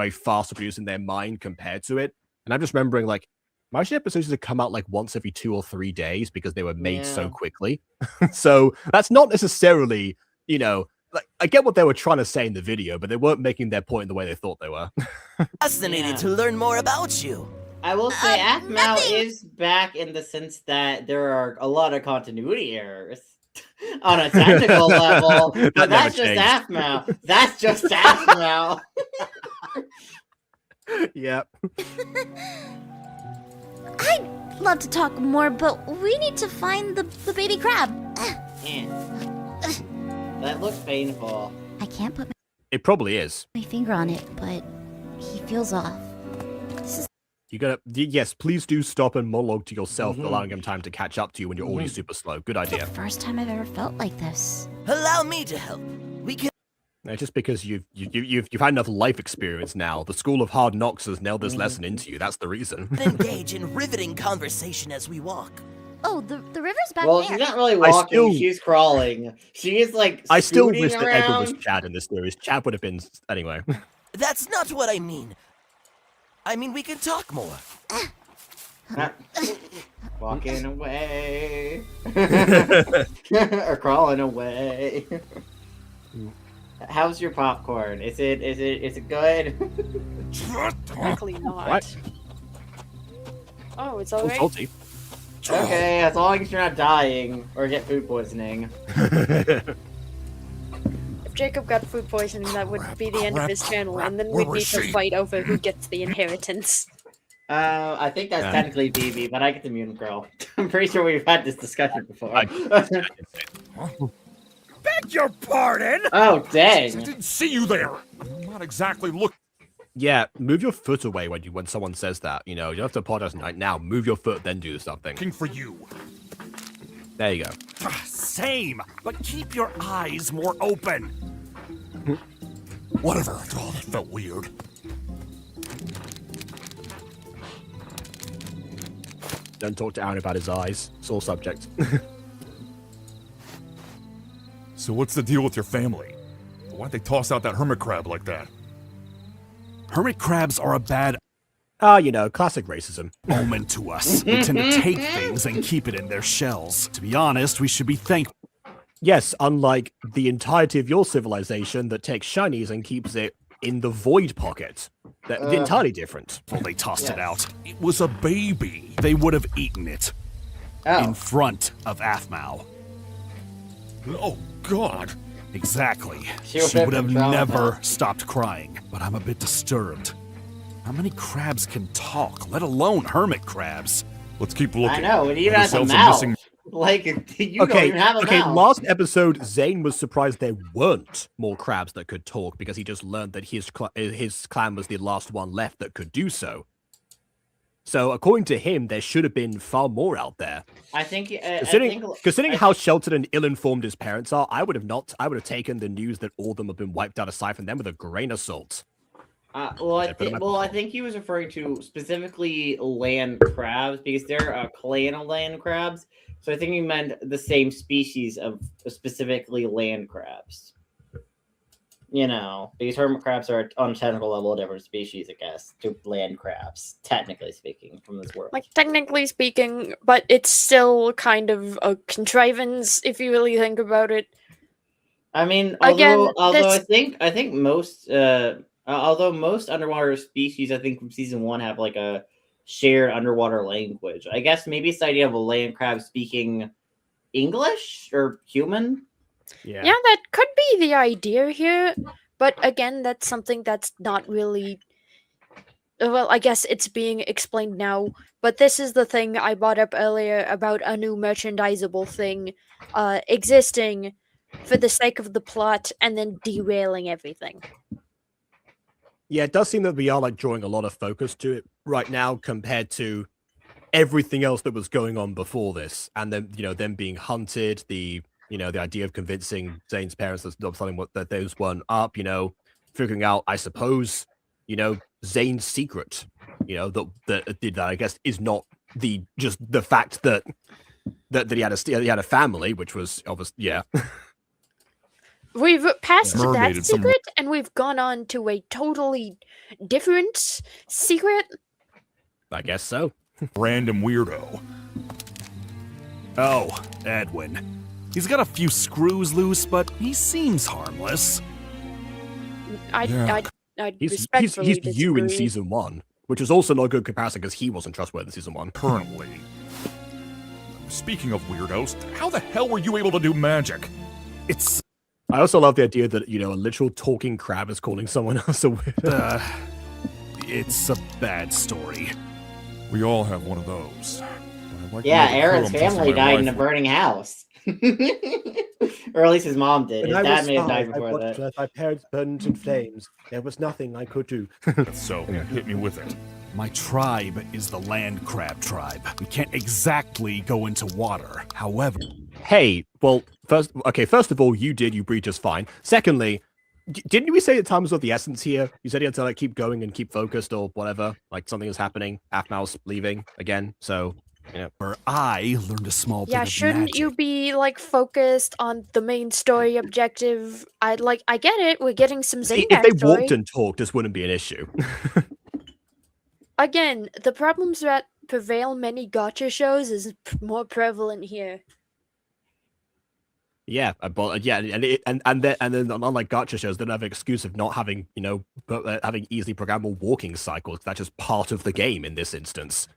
fast produced in their mind compared to it. And I'm just remembering like My Street episodes used to come out like once every 2 or 3 days because they were made so Yeah. quickly. So that's not necessarily, like I get what they were trying to say in the video, but they weren't making their point the way they thought they were. Fascinated Yeah. to learn more about you. I will say Aphmau nothing. is back in the sense that there are a lot of continuity errors on a technical level, That but that's never just changed. Aphmau. That's just Aphmau. Yeah. I'd love to talk more, but we need to find the baby crab. Man. That looks painful. I can't put It probably is. my finger on it, but he feels off. You gotta, yes, please do stop and monologue to yourself, allowing him time to catch up to you when you're already super slow. Good idea. First time I've ever felt like this. Allow me to help. We can Now, just because you've had enough life experience now, the School of Hard Knocks has nailed this lesson into you. That's the reason. engage in riveting conversation as we walk. Oh, the river's back Well, there. she's not really walking, she's crawling. She is like I still scooting wish that Edward was around. Chad in this series. Chad would have been anyway. That's not what I mean. I mean, we can talk more. Walking away. Or crawling away. How's your popcorn? Is it good? Technically not. What? Oh, it's Oh, alright. salty. Okay, as long as you're not dying or get food poisoning. If Jacob got food poisoning, that would be the end of his channel, and then we'd need to fight over who gets the inheritance. I think that's technically BB, but I get the mutant girl. I'm pretty sure we've had this discussion before. Beg your pardon? Oh, dang. I didn't see you there. I'm not exactly looking. Yeah, move your foot away when someone says that. You know, you don't have to apologize right now. Move your foot, then do something. Looking for you. There you go. Same, but keep your eyes more open. Whatever. Oh, that felt weird. Don't talk to Aaron about his eyes. Sore subject. So what's the deal with your family? Why'd they toss out that hermit crab like that? Hermit crabs are a bad You know, classic racism. omen to us. They tend to take things and keep it in their shells. To be honest, we should be thankful. Yes, unlike the entirety of your civilization that takes shinies and keeps it in the void pocket. They're entirely different. They tossed it out. It was a baby. They would have eaten it in front of Aphmau. Oh, God. Exactly. She She would would have have been never traumatized. stopped crying, but I'm a bit disturbed. How many crabs can talk, let alone hermit crabs? Let's keep looking. I know, it even Have has a yourselves mouth. missing- Like, you don't even have a mouth. Last episode, Zane was surprised there weren't more crabs that could talk because he just learned that his clan was the last one left that could do so. So, according to him, there should have been far more out there. I think, Considering how sheltered and ill-informed his parents are, I would have taken the news that all of them have been wiped out aside from them with a grain of salt. I think he was referring to specifically land crabs because they're a clan of land crabs. So I think he meant the same species of specifically land crabs. You know, because hermit crabs are on a technical level a different species, I guess, to land crabs, technically speaking, from this world. Like, technically speaking, but it's still kind of a contrivance if you really think about it. I mean, Again, although I think most although most underwater species, I think from season 1 have like a shared underwater language. I guess maybe it's the idea of a land crab speaking English or human. Yeah, that could be the idea here, but again, that's something that's not really. Well, I guess it's being explained now, but this is the thing I brought up earlier about a new merchandisable thing existing for the sake of the plot and then derailing everything. Yeah, it does seem that we are like drawing a lot of focus to it right now compared to everything else that was going on before this, and then them being hunted, the idea of convincing Zane's parents that something that those weren't up, figuring out, I suppose, Zane's secret, that I guess is not just the fact that he had a family, which was obvious, yeah. We've passed Mermaid that and some- secret, and we've gone on to a totally different secret. I guess so. Random weirdo. Oh, Edwin. He's got a few screws loose, but he seems harmless. I'd He's respectfully you in disagree. season 1, which was also not a good comparison because he wasn't trustworthy in season 1. Currently. Speaking of weirdos, how the hell were you able to do magic? I also love the idea that, a literal talking crab is calling someone else a weirdo. It's a bad story. We all have one of those. Yeah, Aaron's family died in a burning house. Or at least his mom did. His dad may have died before that. My parents burned in flames. There was nothing I could do. So, hit me with it. My tribe is the land crab tribe. We can't exactly go into water. However, Hey, well, first of all, you breathed just fine. Secondly, didn't we say that time was of the essence here? You said you had to like keep going and keep focused or whatever. Like something is happening. Aphmau's leaving again, so I learned a small bit Yeah, of shouldn't magic. you be like focused on the main story objective? I get it. We're getting some Zane see, if they backstory. walked and talked, this wouldn't be an issue. Again, the problems that prevail many gotcha shows is more prevalent here. Yeah, but yeah, and then unlike gacha shows, they don't have an excuse of not having having easily programmable walking cycles. That's just part of the game in this instance.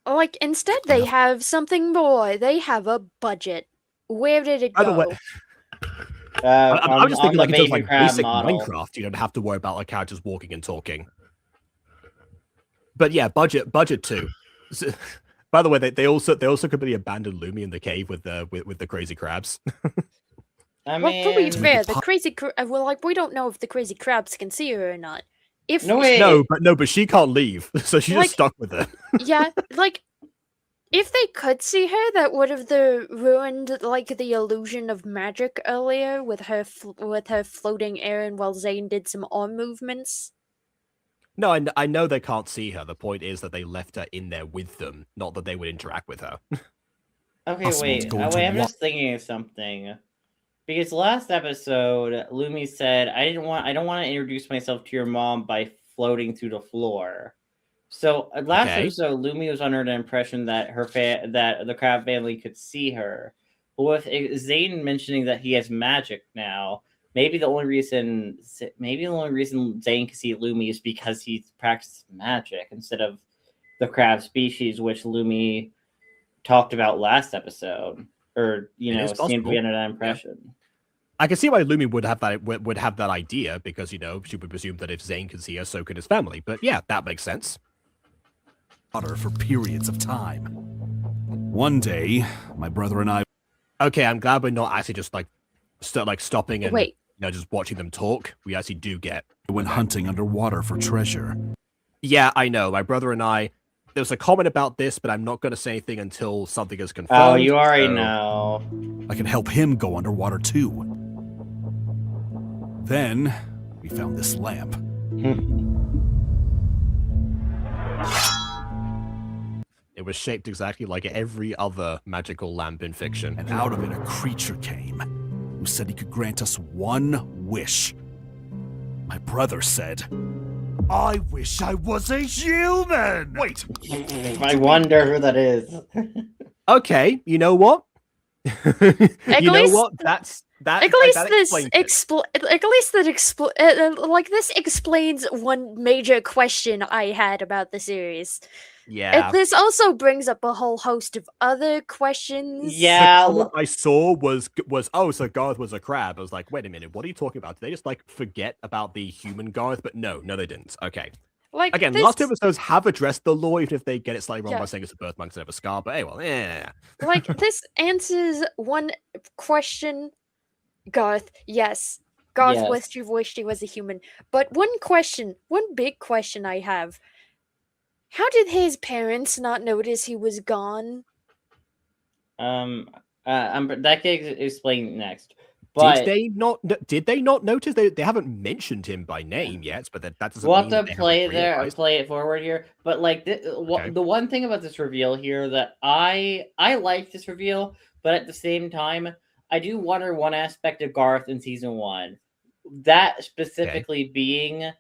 Like instead, they have something more. They have a budget. Where did it By the way, go? I'm just thinking the like in terms of baby like crab basic model. Minecraft, you don't have to worry about like characters walking and talking. But yeah, budget too. By the way, they also completely abandoned Lumi in the cave with the crazy crabs. I Well, to be mean, fair, the crazy well, like we don't know if the crazy crabs can see her or not. If No, wait. no, but she can't leave, so she's Like- just stuck with it. yeah, like if they could see her, that would have ruined like the illusion of magic earlier with her floating Aaron while Zane did some arm movements. No, I know they can't see her. The point is that they left her in there with them, not that they would interact with her. Okay, Possible to wait. go into I'm wa- just thinking of something. Because last episode, Lumi said, I don't want to introduce myself to your mom by floating through the floor. So last Okay. episode, Lumi was under the impression that that the crab family could see her. But with Zane mentioning that he has magic now, maybe the only reason Zane can see Lumi is because he's practiced magic instead of the crab species, which Lumi talked about last episode, or It is seemed to possible. be under that impression. I can see why Lumi would have that idea because she would presume that if Zane can see her, so could his family. But yeah, that makes sense. Water for periods of time. One day, my brother and I Okay, I'm glad we're not actually just stopping and Wait. just watching them talk. We actually do get. went hunting underwater for treasure. Yeah, I know. My brother and I. There was a comment about this, but I'm not going to say anything until something is confirmed. Oh, you already so- know. I could help him go underwater too. Then, we found this lamp. It was shaped exactly like every other magical lamp in fiction. And out of it, a creature came who said he could grant us one wish. My brother said, I wish I was a human! Wait! I wonder who that is. Okay, you know what? You know what? That At least that this explains it. this explains one major question I had about the series. Yeah. This also brings up a whole host of other questions. Yeah, The comment I saw was oh, so Garth was a crab. I was like, wait a minute, what are you talking about? Did they just like forget about the human Garth? But no, they didn't. Okay. Like Again, this, last two episodes have addressed the lore, even if they get it slightly wrong Yeah. by saying it's a birthmark instead of a scar. But hey, well, yeah. like this answers one question. Garth, yes. Garth Yes. wished he was a human. But one big question I have. How did his parents not notice he was gone? That gets explained next. But Did they not notice? They haven't mentioned him by name yet, but that doesn't we'll mean have they to play haven't realized. play it forward here. But like Okay. the one thing about this reveal here that I like this reveal, but at the same time, I do wonder one aspect of Garth in season 1. That specifically being,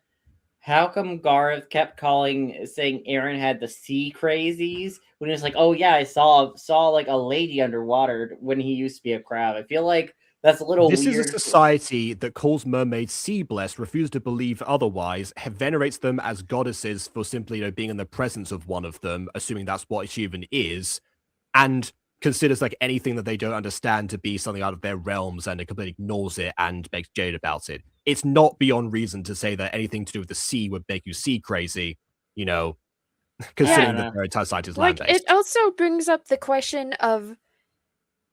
how come Garth kept saying Aaron had the sea crazies when he was like, oh yeah, I saw like a lady underwater when he used to be a crab. I feel like that's a little This weird. is a society that calls mermaids sea blessed, refuses to believe otherwise, venerates them as goddesses for simply being in the presence of one of them, assuming that's what she even is, and considers like anything that they don't understand to be something out of their realms, and it completely ignores it and makes jade about it. It's not beyond reason to say that anything to do with the sea would make you sea crazy, considering that their entire society is Like, land-based. it also brings up the question of,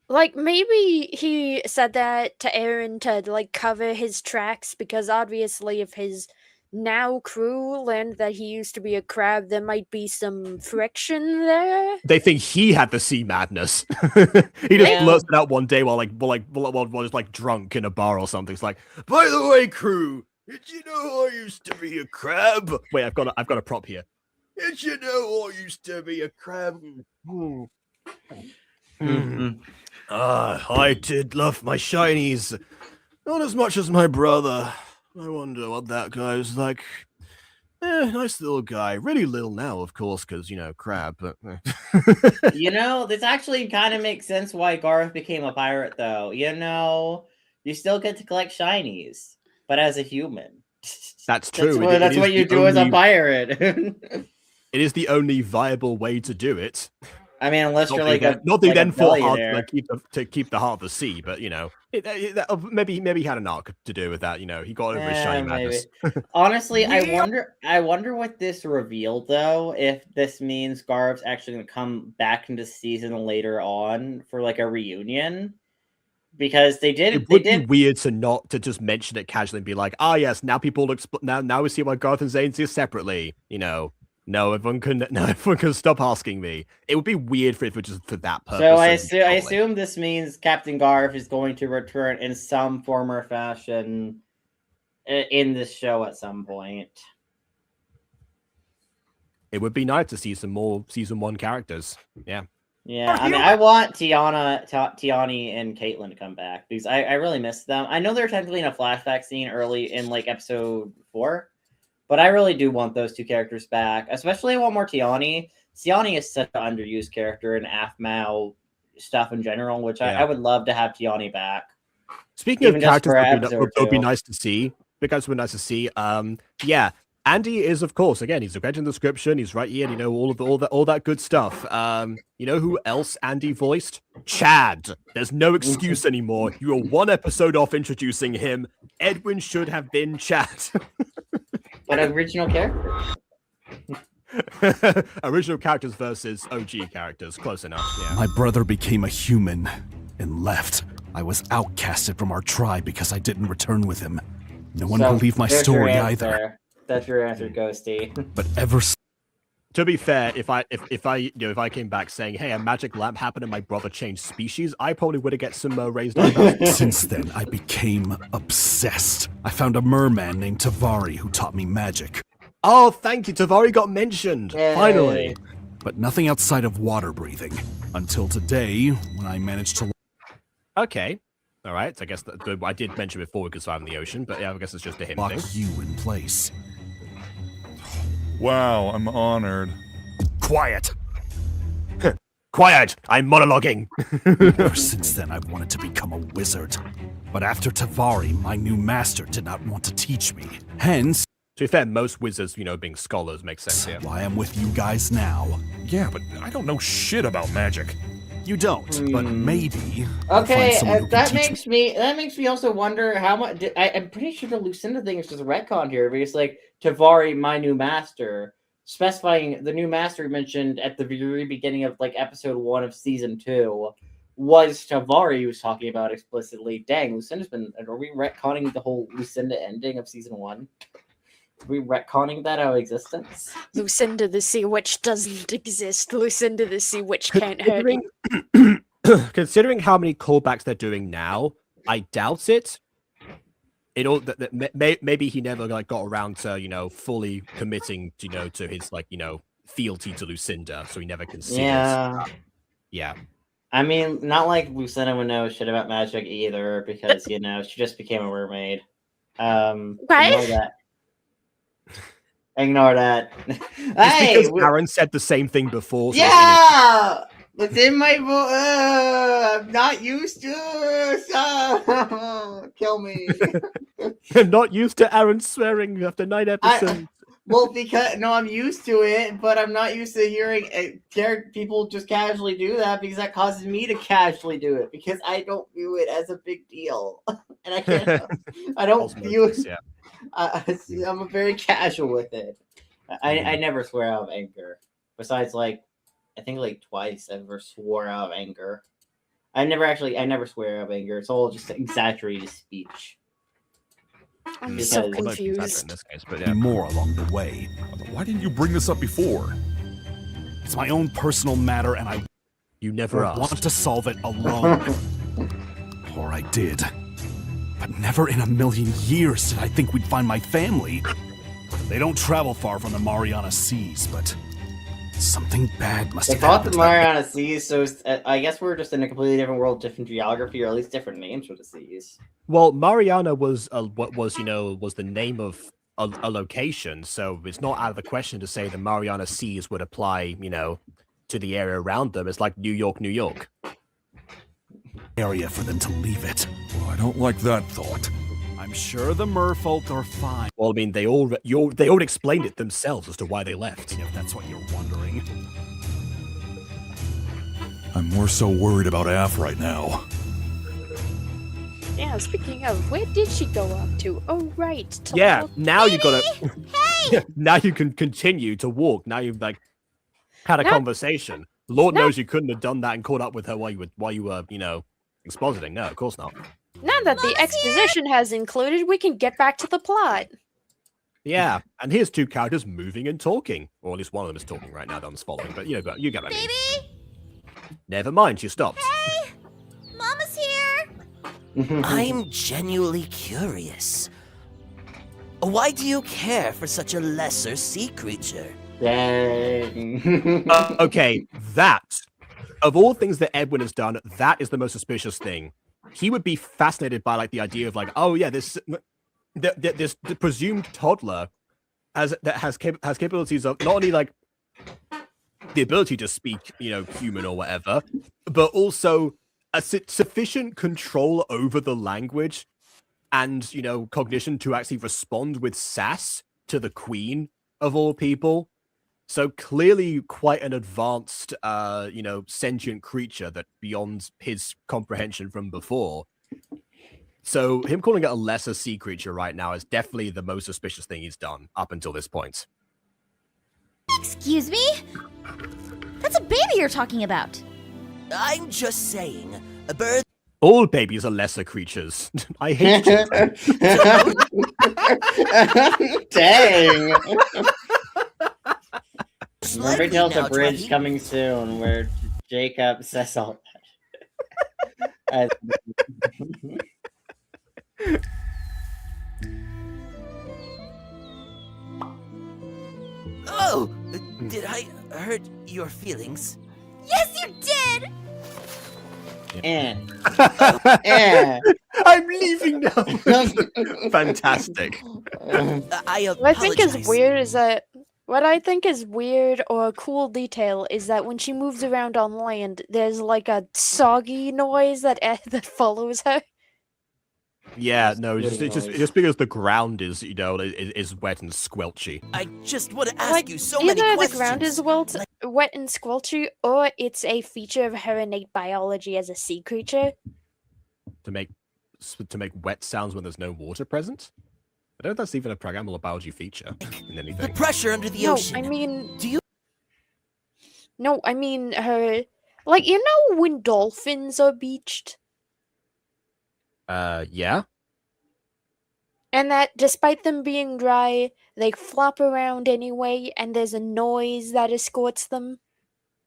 like, maybe he said that to Aaron to, like, cover his tracks, because obviously if his now crew learned that he used to be a crab, there might be some friction there. They think he had the sea madness. He just Yeah. blurts it out one day while just like drunk in a bar or something. It's like, by the way, crew, did you know I used to be a crab? Wait, I've got a prop here. Did you know I used to be a crab? I did love my shinies. Not as much as my brother. I wonder what that guy was like. Nice little guy. Really little now, of course, because, crab, but... This actually kind of makes sense why Garth became a pirate, though. You still get to collect shinies, but as a human. That's true. That's what you do as a pirate. It is the only viable way to do it. I mean, unless you're like a not that he then fought hard billionaire. to keep the heart of the sea, but maybe he had an arc to do with that. He got over his shiny madness. Honestly, I wonder what this revealed though. If this means Garv's actually going to come back into season later on for like a reunion, because they did. It would be weird to just mention it casually and be like, yes, now people now we see why Garth and Zane see separately. No, everyone can stop asking me. It would be weird if it was just for that purpose. So I assume this means Captain Garf is going to return in some form or fashion in this show at some point. It would be nice to see some more season 1 characters. Yeah. Yeah, I mean, I want Tiani, and Caitlin to come back because I really miss them. I know they're technically in a flashback scene early in like episode 4. But I really do want those two characters back. Especially I want more Tiani. Tiani is such an underused character in Aphmau stuff in general, which I would love to have Tiani back. Speaking of characters that would be nice to see, Andy is, of course, again, he's read in the description, he's right here, all that good stuff. You know who else Andy voiced? Chad. There's no excuse anymore. You are 1 episode off introducing him. Edwin should have been Chad. But original characters. Original characters versus OG characters. Close enough, yeah. My brother became a human and left. I was outcasted from our tribe because I didn't return with him. No one believed my story either. That's your answer, Ghosty. But ever to be fair, if I came back saying, "Hey, a magic lamp happened and my brother changed species," I probably would have get some raised eyebrows. Since then, I became obsessed. I found a merman named Tavari who taught me magic. Oh, thank you, Tavari got mentioned. Yay. Finally. But nothing outside of water breathing. Until today, when I managed to... Okay. All right. So I guess I did mention before we could swim in the ocean, but yeah, I guess it's just a him lock thing. you in place. Wow, I'm honored. Quiet. Quiet! I'm monologuing. Ever since then, I've wanted to become a wizard. But after Tavari, my new master did not want to teach me. Hence... To be fair, most wizards, being scholars makes sense here. Why I'm with you guys now. Yeah, but I don't know shit about magic. You don't, but maybe. Okay, that makes me also wonder how much. I'm pretty sure the Lucinda thing is just retconned here because, like, Tavari, my new master, specifying the new master mentioned at the very beginning of like episode 1 of season 2 was Tavari who was talking about explicitly. Dang, Lucinda's been. Are we retconning the whole Lucinda ending of season 1? Are we retconning that out of existence? Lucinda the Sea Witch doesn't exist. Lucinda the Sea Witch can't hurt you. Considering how many callbacks they're doing now, I doubt it. Maybe he never got around to fully committing to his fealty to Lucinda, so he never considered. Yeah. I mean, not like Lucinda would know shit about magic either, because she just became a mermaid. Right? Ignore that. Hey, because Aaron said the same thing before. So yeah, it's in my voice. I'm not used to. Kill me. I'm not used to Aaron swearing after 9 episodes. I'm used to it, but I'm not used to hearing people just casually do that because that causes me to casually do it because I don't view it as a big deal, and I can't. I don't view it. Yeah. I'm very casual with it. I never swear out of anger. Besides, I think twice I ever swore out of anger. I never swear out of anger. It's all just exaggerated speech. I'm Because- so Well, Well, no, she's better confused. in this case, but Be yeah. more along the way. Why didn't you bring this up before? It's my own personal matter, and I You never want asked. to solve it alone. Or I did. But never in a million years did I think we'd find my family. They don't travel far from the Mariana Seas, but something bad must They have call it happened the to them. Mariana Seas, so I guess we're just in a completely different world, different geography, or at least different names for the seas. Well, Mariana was what was was the name of a location, so it's not out of the question to say the Mariana Seas would apply, to the area around them. It's like New York, New York. Area for them to leave it. Well, I don't like that thought. I'm sure the merfolk are fine, Well, I mean, they all explained it themselves as to why they left. if that's what you're wondering. I'm more so worried about Aph right now. Yeah, speaking of, where did she go up to? Oh, right. to Yeah, look- now you gotta. Now you can continue to walk. Now you've had a Now- conversation. Lord now- knows you couldn't have done that and caught up with her while you were expositing. No, of course not. Now that the exposition has included, we can get back to the plot. Yeah, and here's two characters moving and talking, or at least one of them is talking right now. That one's following, but you get what I mean. Baby? Never mind, she stopped. Hey! Mama's here! I'm genuinely curious. Why do you care for such a lesser sea creature? Dang. Okay, that of all things that Edwin has done, that is the most suspicious thing. He would be fascinated by the idea of oh yeah, this presumed toddler has capabilities of not only the ability to speak human or whatever, but also a sufficient control over the language and cognition to actually respond with sass to the queen of all people. So clearly quite an advanced sentient creature that beyond his comprehension from before. So him calling it a lesser sea creature right now is definitely the most suspicious thing he's done up until this point. Excuse me? That's a baby you're talking about. I'm just saying, a bird All babies are lesser creatures. I hate children. Dang. slightly Mermaid Tales now a bridge driving- coming soon where Jacob says all that. Oh, did I hurt your feelings? Yes, you did! I'm leaving now. Fantastic. I What I think is apologize. weird is that what I think is weird or a cool detail is that when she moves around on land, there's a soggy noise that that follows her. Yeah, no, just because the ground is is wet and squelchy. I just want to ask you so Either many the questions. ground is wet and squelchy, or it's a feature of her innate biology as a sea creature. To make wet sounds when there's no water present. I don't know if that's even a programmable biology feature in The anything. pressure under the No, ocean. I mean, Do you? no, I mean her. When dolphins are beached, Yeah. and that despite them being dry, they flop around anyway, and there's a noise that escorts them.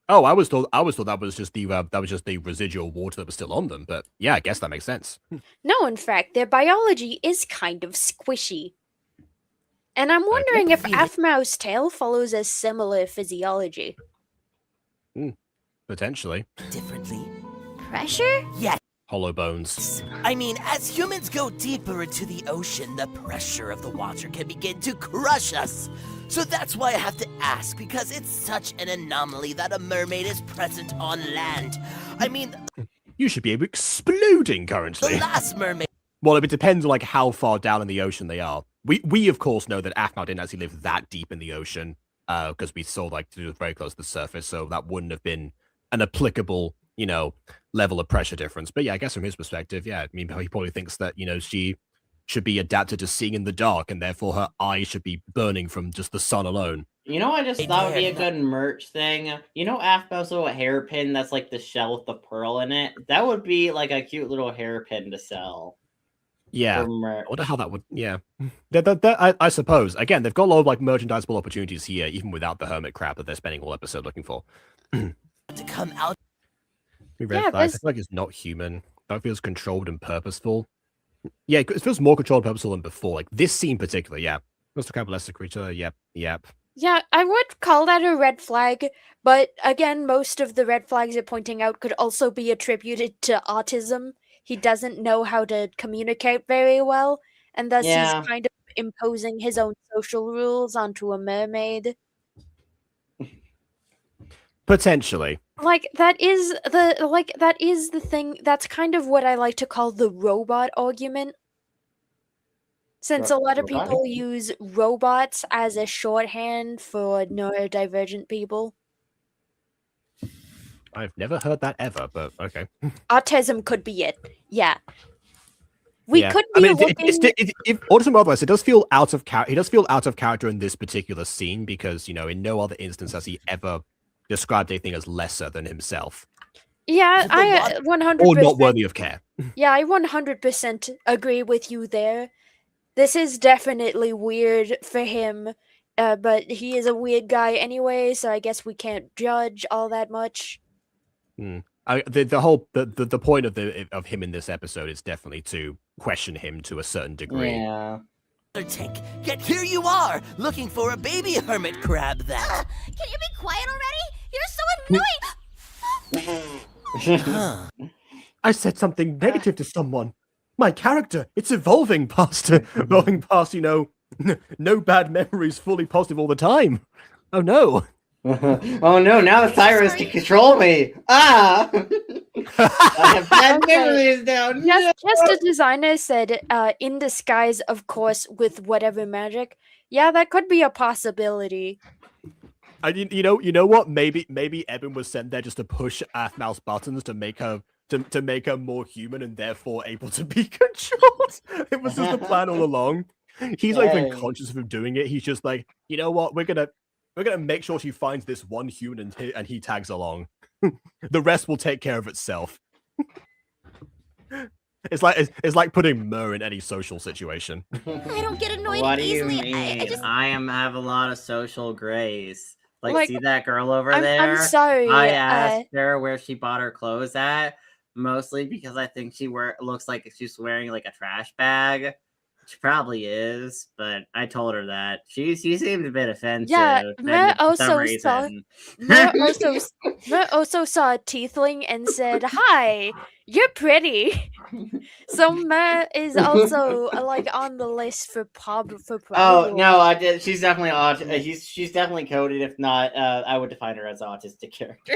Oh, I was thought that was just the residual water that was still on them, but yeah, I guess that makes sense. No, in fact, their biology is kind of squishy. And I'm wondering if Feel it. Aphmau's tail follows a similar physiology. Potentially. Differently. Pressure? Yes. Hollow bones. I mean, as humans go deeper into the ocean, the pressure of the water can begin to crush us. So that's why I have to ask, because it's such an anomaly that a mermaid is present on land. I mean, You should be exploding the currently. last mermaid. Well, it depends on how far down in the ocean they are. We of course know that Aphmau didn't actually live that deep in the ocean, because we saw it was very close to the surface, so that wouldn't have been an applicable, level of pressure difference. But yeah, I guess from his perspective, yeah, I mean, he probably thinks that, she should be adapted to seeing in the dark, and therefore her eyes should be burning from just the sun alone. You know what I just thought would be a Yeah. good merch thing? Aphmau's little hairpin that's the shell with the pearl in it? That would be a cute little hairpin to sell. Yeah. for merch. I wonder how that would. Yeah. I suppose. Again, they've got a lot of like merchandisable opportunities here, even without the hermit crab that they're spending all episode looking for. To come out. Red Yeah, flags. I feel like it's not human. That feels controlled and purposeful. Yeah, it feels more controlled and purposeful than before. Like this scene particularly, yeah. Mr. Crab, lesser creature, yep. Yeah, I would call that a red flag, but again, most of the red flags you're pointing out could also be attributed to autism. He doesn't know how to communicate very well, and thus Yeah. he's kind of imposing his own social rules onto a mermaid. Potentially. That is the thing. That's kind of what I like to call the robot argument. Since a lot of Robotic? people use robots as a shorthand for neurodivergent people. I've never heard that ever, but okay. Autism could be it. Yeah. We Yeah. could be looking... if autism or otherwise, it does feel out of character. He does feel out of character in this particular scene because, in no other instance has he ever described anything as lesser than himself. Yeah, I 100%... Or not worthy of care. Yeah, I 100% agree with you there. This is definitely weird for him, but he is a weird guy anyway, so I guess we can't judge all that much. The point of him in this episode is definitely to question him to a certain degree. Yeah. Tank, yet here you are, looking for a baby hermit crab that. Can you be quiet already? You're so annoying! I said something negative to someone. My character, it's evolving past, no bad memories, fully positive all the time. Oh no. Oh no, now Cyrus can control me. Ah! I have bad memories now. Yes, just the designer said, in disguise, of course, with whatever magic. Yeah, that could be a possibility. You know what? Maybe Eben was sent there just to push Aphmau's buttons to make her to make her more human and therefore able to be controlled. It was just the plan all along. He's not even conscious of him doing it. He's just like, you know what? We're gonna make sure she finds this one human and he tags along. The rest will take care of itself. It's like putting Mur in any social situation. I don't get annoyed What do you easily. mean? I just... have a lot of social grace. Like see that girl over I'm there? sorry. I asked her where she bought her clothes at, mostly because I think she looks like she's wearing like a trash bag. She probably is, but I told her that. She seemed a bit offensive. Yeah, Mer also saw a tiefling and said, "Hi, you're pretty." So Mer is also like on the list for problem. Oh no, I did. She's definitely she's definitely coded. If not, I would define her as an autistic character.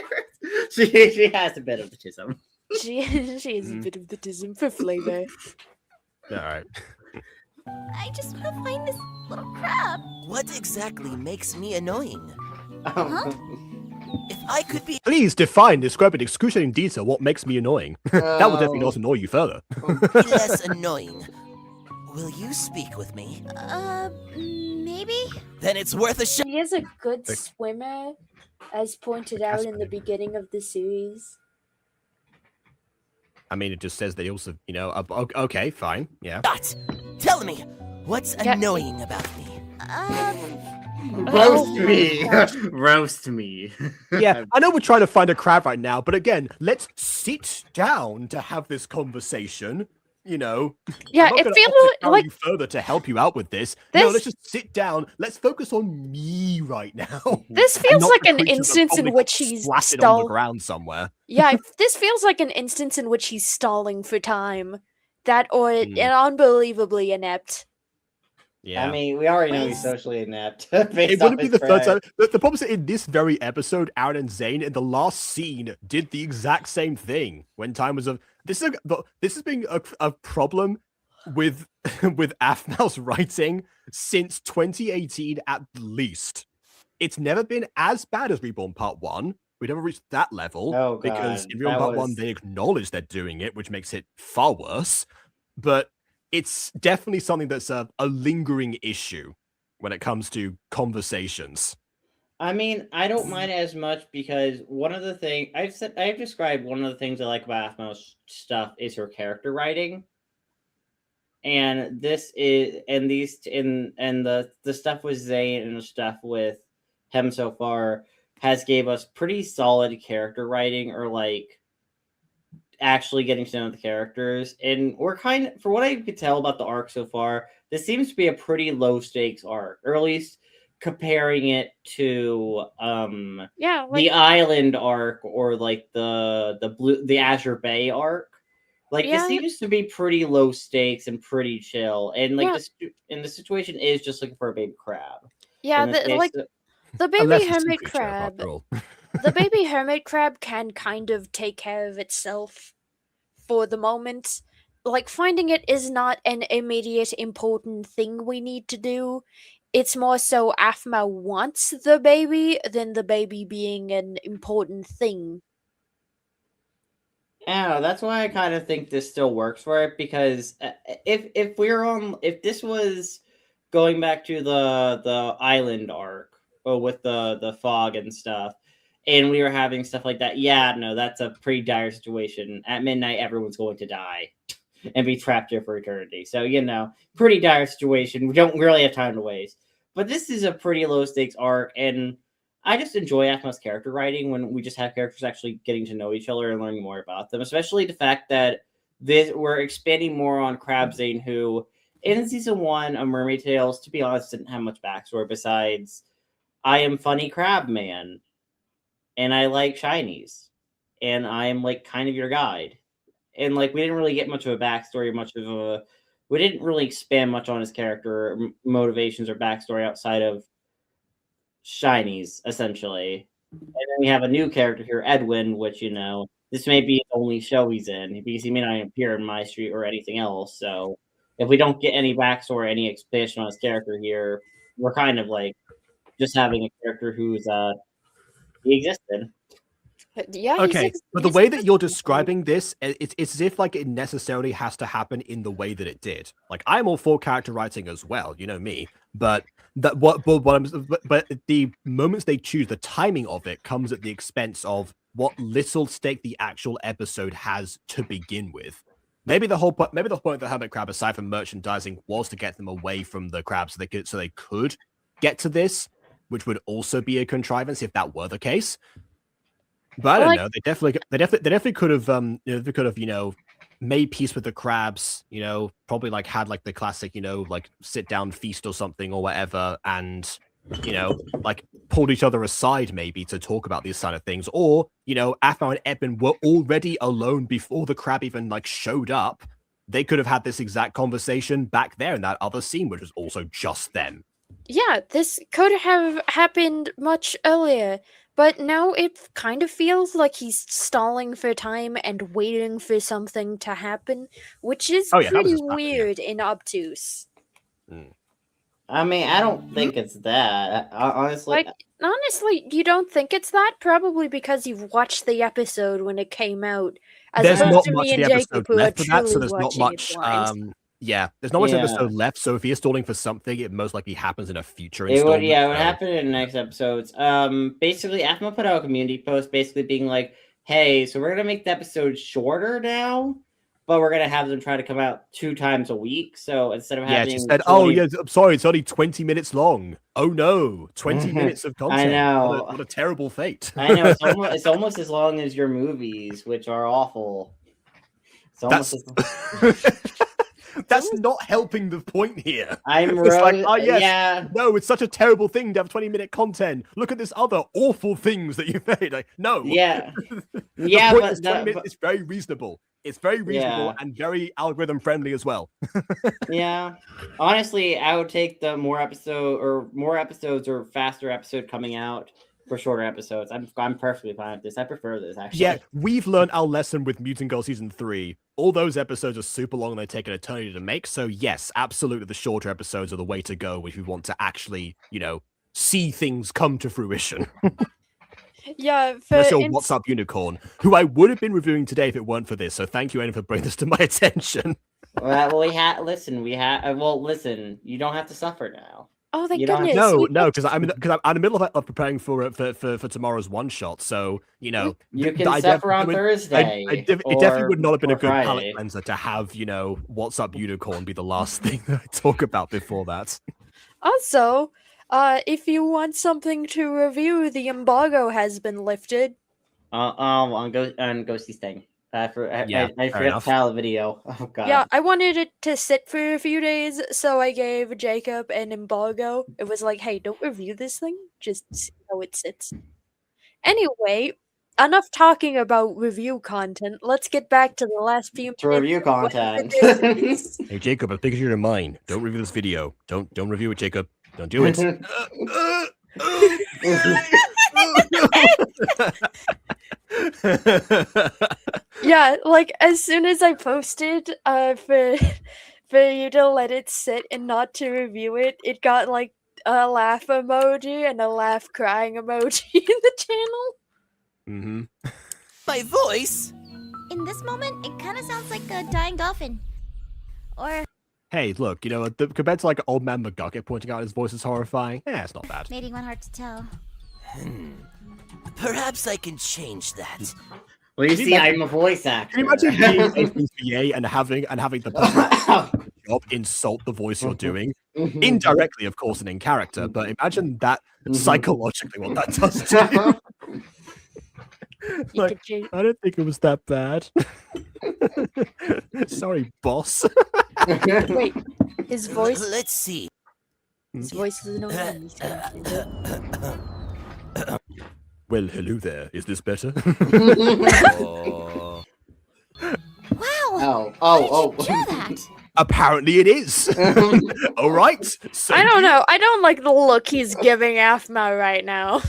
she has a bit of autism. She has a bit of autism for flavor. All right. I just want to find this little crab. What exactly makes me annoying? Huh? If I could be... Please describe in excruciating detail what makes me annoying. That will definitely not annoy you further. less annoying. Will you speak with me? Maybe? Then it's worth a shot. He is a good swimmer, as pointed out in the beginning of the series. I mean, it just says that he also, okay, fine, yeah. Tell me, what's annoying about me? Roast me. Roast me. Yeah, I know we're trying to find a crab right now, but again, let's sit down to have this conversation. Yeah, it feels like you further to help you out with this. No, let's just sit down. Let's focus on me right now. This feels like an instance in which he's on the ground somewhere. Yeah, this feels like an instance in which he's stalling for time. That or unbelievably inept. Yeah, I mean, we already know he's socially inept. It wouldn't be the third time. The problem is that in this very episode, Aaron and Zane in the last scene did the exact same thing when time was of. This has been a problem with Aphmau's writing since 2018 at least. It's never been as bad as Reborn Part 1. We never reached that level because in Reborn Part 1 they acknowledge they're doing it, which makes it far worse. But it's definitely something that's a lingering issue when it comes to conversations. I mean, I don't mind it as much because one of the things I've described one of the things I like about Aphmau's stuff is her character writing. and this is and these and the stuff with Zane and the stuff with him so far has gave us pretty solid character writing, or like actually getting to know the characters. And we're kind of, for what I could tell about the arc so far, this seems to be a pretty low stakes arc, or at least comparing it to the island arc, or like the Azure Bay arc. Like this seems to be pretty low stakes and pretty chill, and like the situation is just looking for a baby crab. Yeah, the baby hermit crab. The baby hermit crab can kind of take care of itself for the moment. Like, finding it is not an immediate important thing we need to do. It's more so Aphmau wants the baby than the baby being an important thing. Yeah, that's why I kind of think this still works for it, because if this was going back to the island arc, with the fog and stuff, and we were having stuff like that, yeah, no, that's a pretty dire situation. At midnight, everyone's going to die and be trapped here for eternity. So, pretty dire situation. We don't really have time to waste. But this is a pretty low stakes arc, and I just enjoy Aphmau's character writing when we just have characters actually getting to know each other and learning more about them, especially the fact that we're expanding more on Crab Zane, who in season 1 of Mermaid Tales, to be honest, didn't have much backstory besides, I am funny crab man, and I like shinies, and I am like kind of your guide. And like we didn't really get much of a backstory, we didn't really expand much on his character motivations or backstory outside of shinies, essentially. And then we have a new character here, Edwin, which this may be the only show he's in, because he may not appear in My Street or anything else. So if we don't get any backstory, any expansion on his character here, we're kind of like just having a character who's he existed. Yeah. Okay, but the way that you're describing this, it's as if like it necessarily has to happen in the way that it did. Like, I'm all for character writing as well, you know me. But but the moments they choose, the timing of it comes at the expense of what little stake the actual episode has to begin with. Maybe the whole point of the hermit crab, aside from merchandising, was to get them away from the crabs so they could get to this, which would also be a contrivance if that were the case. But I don't know. They definitely could have made peace with the crabs. Probably like had like the classic like sit down feast or something or whatever, and like pulled each other aside maybe to talk about these kind of things. Or Aphmau and Edwin were already alone before the crab even like showed up. They could have had this exact conversation back there in that other scene, which was also just them. Yeah, this could have happened much earlier, but now it kind of feels like he's stalling for time and waiting for something to happen, which is pretty weird and obtuse. I mean, I don't think it's that. Honestly, you don't think it's that? Probably because you've watched the episode when it came out. There's not much of the episode left for that, so there's not much. There's not much episode left. So if he is stalling for something, it most likely happens in a future installment. It would happen in the next episodes. Basically, Aphmau put out a community post, basically being like, "Hey, so we're gonna make the episode shorter now, but we're gonna have them try to come out 2 times a week. So instead of having, she said, I'm sorry, it's only 20 minutes long. Oh no, 20 minutes of content. I know, what a terrible fate. I know, it's almost as long as your movies, which are awful. It's almost That's not helping the point here. No, it's such a terrible thing to have 20-minute content. Look at this other awful things that you've made. Like, no. Yeah. But 20 minutes is very reasonable. It's very reasonable and very algorithm friendly as well. Yeah. Honestly, I would take the more episodes or faster episode coming out for shorter episodes. I'm perfectly fine with this. I prefer this, actually. Yeah, we've learned our lesson with Mutant Girl Season 3. All those episodes are super long and they take an eternity to make. So yes, absolutely the shorter episodes are the way to go if you want to actually, see things come to fruition. Yeah, unless you're What's Up Unicorn, who I would have been reviewing today if it weren't for this. So thank you, Annie, for bringing this to my attention. Listen, you don't have to suffer now. Oh, thank You don't have goodness. No, because I'm in the middle of preparing for tomorrow's one shot. So you know, You th- can I set def- for on it would- Thursday. it definitely would not have been a or good palate Friday. cleanser to have What's Up Unicorn be the last thing that I talk about before that. Also, if you want something to review, the embargo has been lifted. On Ghosty Sting. I forgot enough. to tell the video. Oh god. Yeah, I wanted it to sit for a few days, so I gave Jacob an embargo. It was like, hey, don't review this thing, just see how it sits. Anyway, enough talking about review content. Let's get back to the last few To minutes review of what content. it is. Hey Jacob, I think you're in mind. Don't review this video. Don't review it, Jacob. Don't do it. Yeah, like as soon as I posted for you to let it sit and not to review it, it got like a laugh emoji and a laugh crying emoji in the channel. Mm-hmm. My voice? In this moment, it kind of sounds like a dying dolphin. Or Hey, look, compared to like old man McGucket pointing out his voice is horrifying, it's not bad. making one hard to tell. Perhaps I can change that. Well, you Can you see, imagine- I'm a voice actor. Can you imagine being a VA and having the person job insult the voice you're doing? Indirectly, of course, and in character, but imagine that psychologically what that does to you. You Like, could change. I don't think it was that bad. Sorry, boss. Wait, his voice. Let's see. His voice is annoying. Well, hello there. Is this better? Oh. Wow! Oh. Did you hear that? Apparently it is. All right. So I don't know. I don't like the look he's giving Aphmau right now.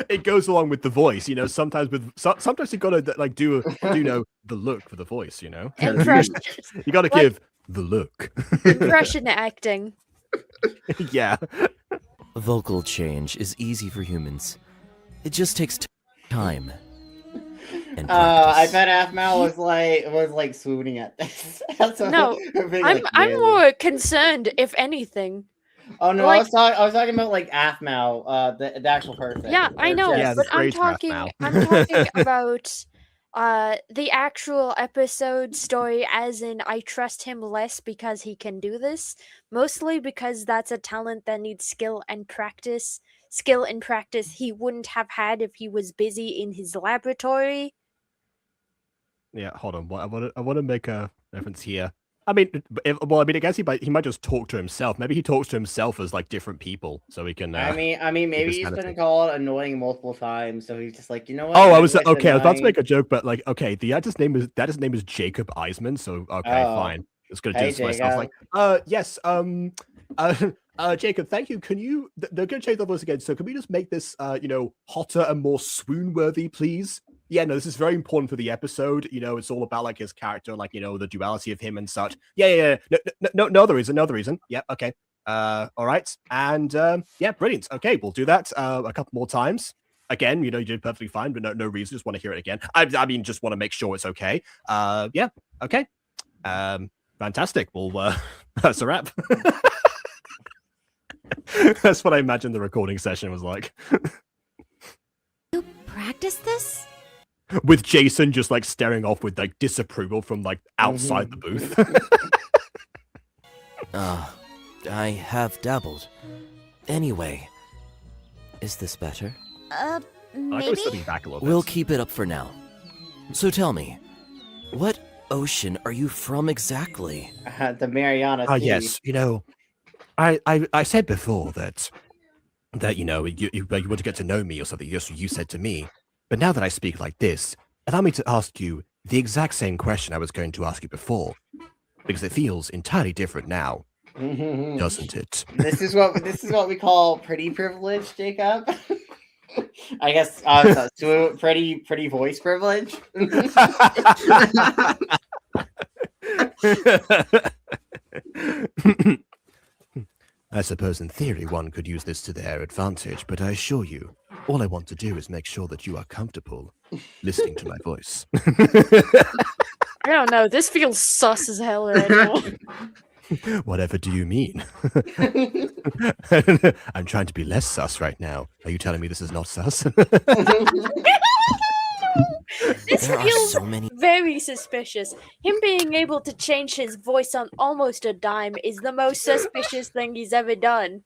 it goes along with the voice, sometimes you gotta like do the look for the voice, Impression, you gotta Like- give the look. impression acting. Yeah. Vocal change is easy for humans. It just takes time. And I practice. bet Aphmau was like swooning at this. No, I'm more concerned, if anything. Oh no, like- I was talking about like Aphmau, the actual person. Yeah, I know, Yeah, but the I'm phrase talking. Aphmau. I'm talking about the actual episode story, as in I trust him less because he can do this. Mostly because that's a talent that needs skill and practice. Skill and practice he wouldn't have had if he was busy in his laboratory. Yeah, hold on. I want to make a reference here. I mean, I guess he might just talk to himself. Maybe he talks to himself as like different people, so he can. I mean, maybe this he's kind of been thing. called annoying multiple times, so he's just like, you know what? Oh, I was maybe should okay. I was about to annoying- make a joke, but like, okay, the actor's name is Jacob Eisman, so okay, Oh. fine. Just gonna do Hey, this myself. Jacob. Like, yes, Jacob, thank you. Can you? They're gonna change the voice again, so can we just make this, hotter and more swoon-worthy, please? Yeah, no, this is very important for the episode. It's all about like his character, like the duality of him and such. Yeah. No other reason. Yeah, okay. All right, and yeah, brilliant. Okay, we'll do that a couple more times. Again, you did perfectly fine, but no reason. Just want to hear it again. I mean, just want to make sure it's okay. Yeah, okay. Fantastic. Well, that's a wrap. That's what I imagine the recording session was like. You practice this? With Jason just like staring off with like disapproval from like outside the booth. I have dabbled. Anyway, is this better? I was Maybe? stepping back a little bit. We'll keep it up for now. So tell me, what ocean are you from exactly? the Mariana Sea. Yes, I said before that you want to get to know me or something. Yes, you said to me. But now that I speak like this, allow me to ask you the exact same question I was going to ask you before, because it feels entirely different now, doesn't it? This is what we call pretty privilege, Jacob. I guess so pretty voice privilege. I suppose in theory one could use this to their advantage, but I assure you, all I want to do is make sure that you are comfortable listening to my voice. I don't know. This feels sus as hell right now. Whatever do you mean? I'm trying to be less sus right now. Are you telling me this is not sus? This There are feels so many. very suspicious. Him being able to change his voice on almost a dime is the most suspicious thing he's ever done.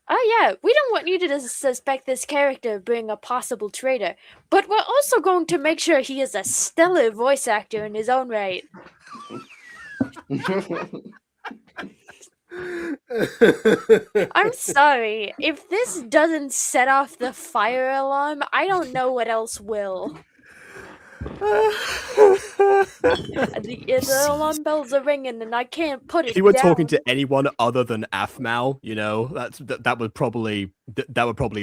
Oh yeah, we don't want you to suspect this character of being a possible traitor, but we're also going to make sure he is a stellar voice actor in his own right. I'm sorry, if this doesn't set off the fire alarm, I don't know what else will. The alarm bells are ringing and I can't put it If you were down. talking to anyone other than Aphmau, you know, that would probably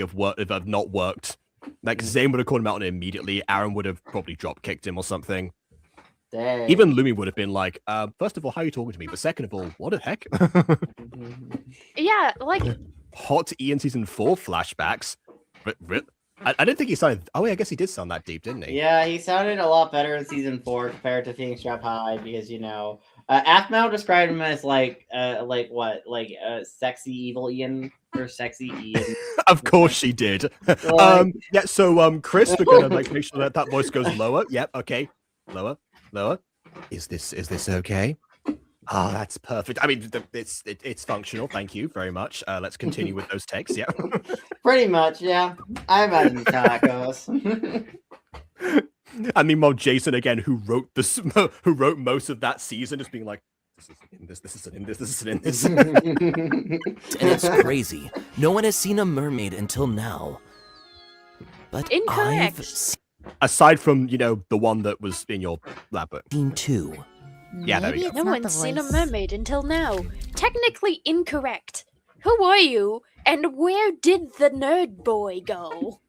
have worked if have not worked. Like Zane would have called him out on it immediately. Aaron would have probably drop kicked him or something. Dang. Even Lumi would have been like, first of all, how are you talking to me? But second of all, what the heck? Yeah, like Hot Ian season 4 flashbacks. I didn't think he sounded. Oh, yeah, I guess he did sound that deep, didn't he? Yeah, he sounded a lot better in season 4 compared to Phoenix Drop High because Aphmau described him as sexy evil Ian or sexy Ian. Of course she did. Yeah. So Chris, we're gonna make sure that voice goes lower. Yep. Okay. Lower. Is this okay? Oh, that's perfect. I mean, it's functional. Thank you very much. Let's continue with those takes. Yeah. Pretty much, yeah. I imagine the tacos. And meanwhile, Jason again, who wrote most of that season, just being like, this isn't in this. And it's crazy. No one has seen a mermaid until now. But Incorrect. I've seen Aside from, the one that was in your lab book. two. Yeah, there we Maybe go. it's no not the one's seen a voice. mermaid until now. Technically incorrect. Who are you? And where did the nerd boy go?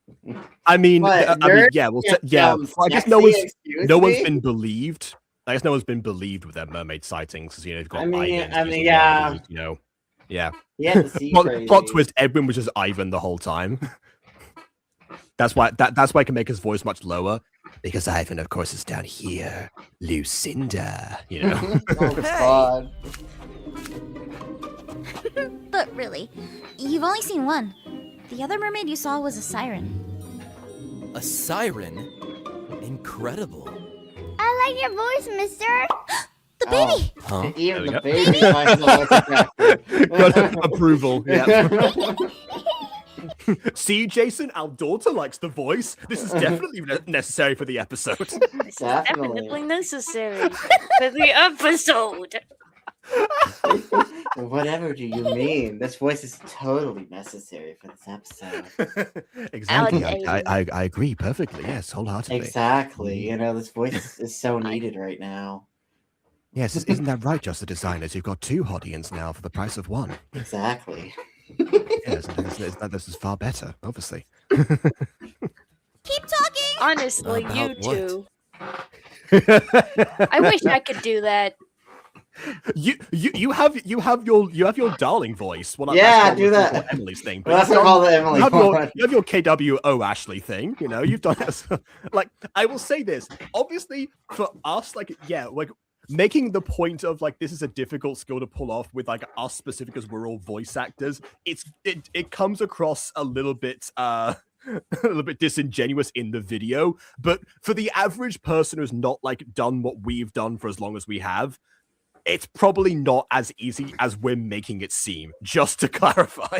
I mean, What, I mean, yeah, well, yeah. I guess no one's been believed. I guess no one's been believed with their mermaid sightings because they've got Ivan. Yeah. Yeah. Yeah, the sea crazy. Plot twist: Edwin was just Ivan the whole time. That's why I can make his voice much lower because Ivan, of course, is down here, Lucinda. Oh God. But really, you've only seen one. The other mermaid you saw was a siren. A siren? Incredible. I like your voice, mister. The baby! Huh? Even There the we baby finds the voice attractive. Got approval. Yeah. See, Jason, our daughter likes the voice. This is definitely necessary for the episode. This is definitely necessary for the episode. Whatever do you mean? This voice is totally necessary for this episode. Exactly. Alan I agree perfectly. Yes, wholeheartedly. Exactly. This voice is so needed right now. Yes, isn't that right, just the designers? You've got 2 hot Ians now for the price of 1. Exactly. Yes, this is far better, obviously. Keep talking! Honestly, About you what? two. I wish I could do that. You have your darling voice. Well, Yeah, that's do not that. Emily's thing. Well, that's what I call the Emily one. You have your KWO Ashley thing. You've done this. Like, I will say this. Obviously, for us, making the point of this is a difficult skill to pull off with us specific as we're all voice actors. It comes across a little bit disingenuous in the video, but for the average person who's not done what we've done for as long as we have, it's probably not as easy as we're making it seem, just to clarify.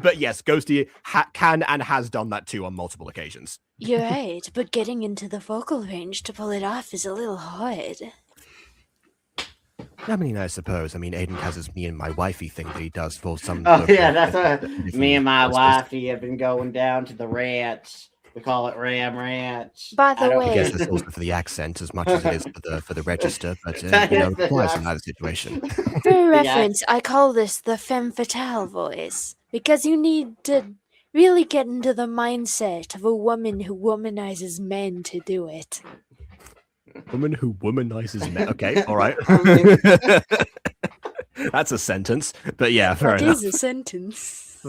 But yes, Ghosty can and has done that too on multiple occasions. You're right, but getting into the vocal range to pull it off is a little hard. I mean, I suppose. I mean, Aiden has his me and my wifey thing that he does for some... Oh, yeah, that's what me and my wifey have been going down to the ranch. We call it Ram Ranch. By the I way, guess that's also for the accent as much as it is for the register, but applies in either situation. for reference, I call this the femme fatale voice because you need to really get into the mindset of a woman who womanizes men to do it. Woman who womanizes men. Okay, all right. That's a sentence, but yeah, fair That enough. is a sentence.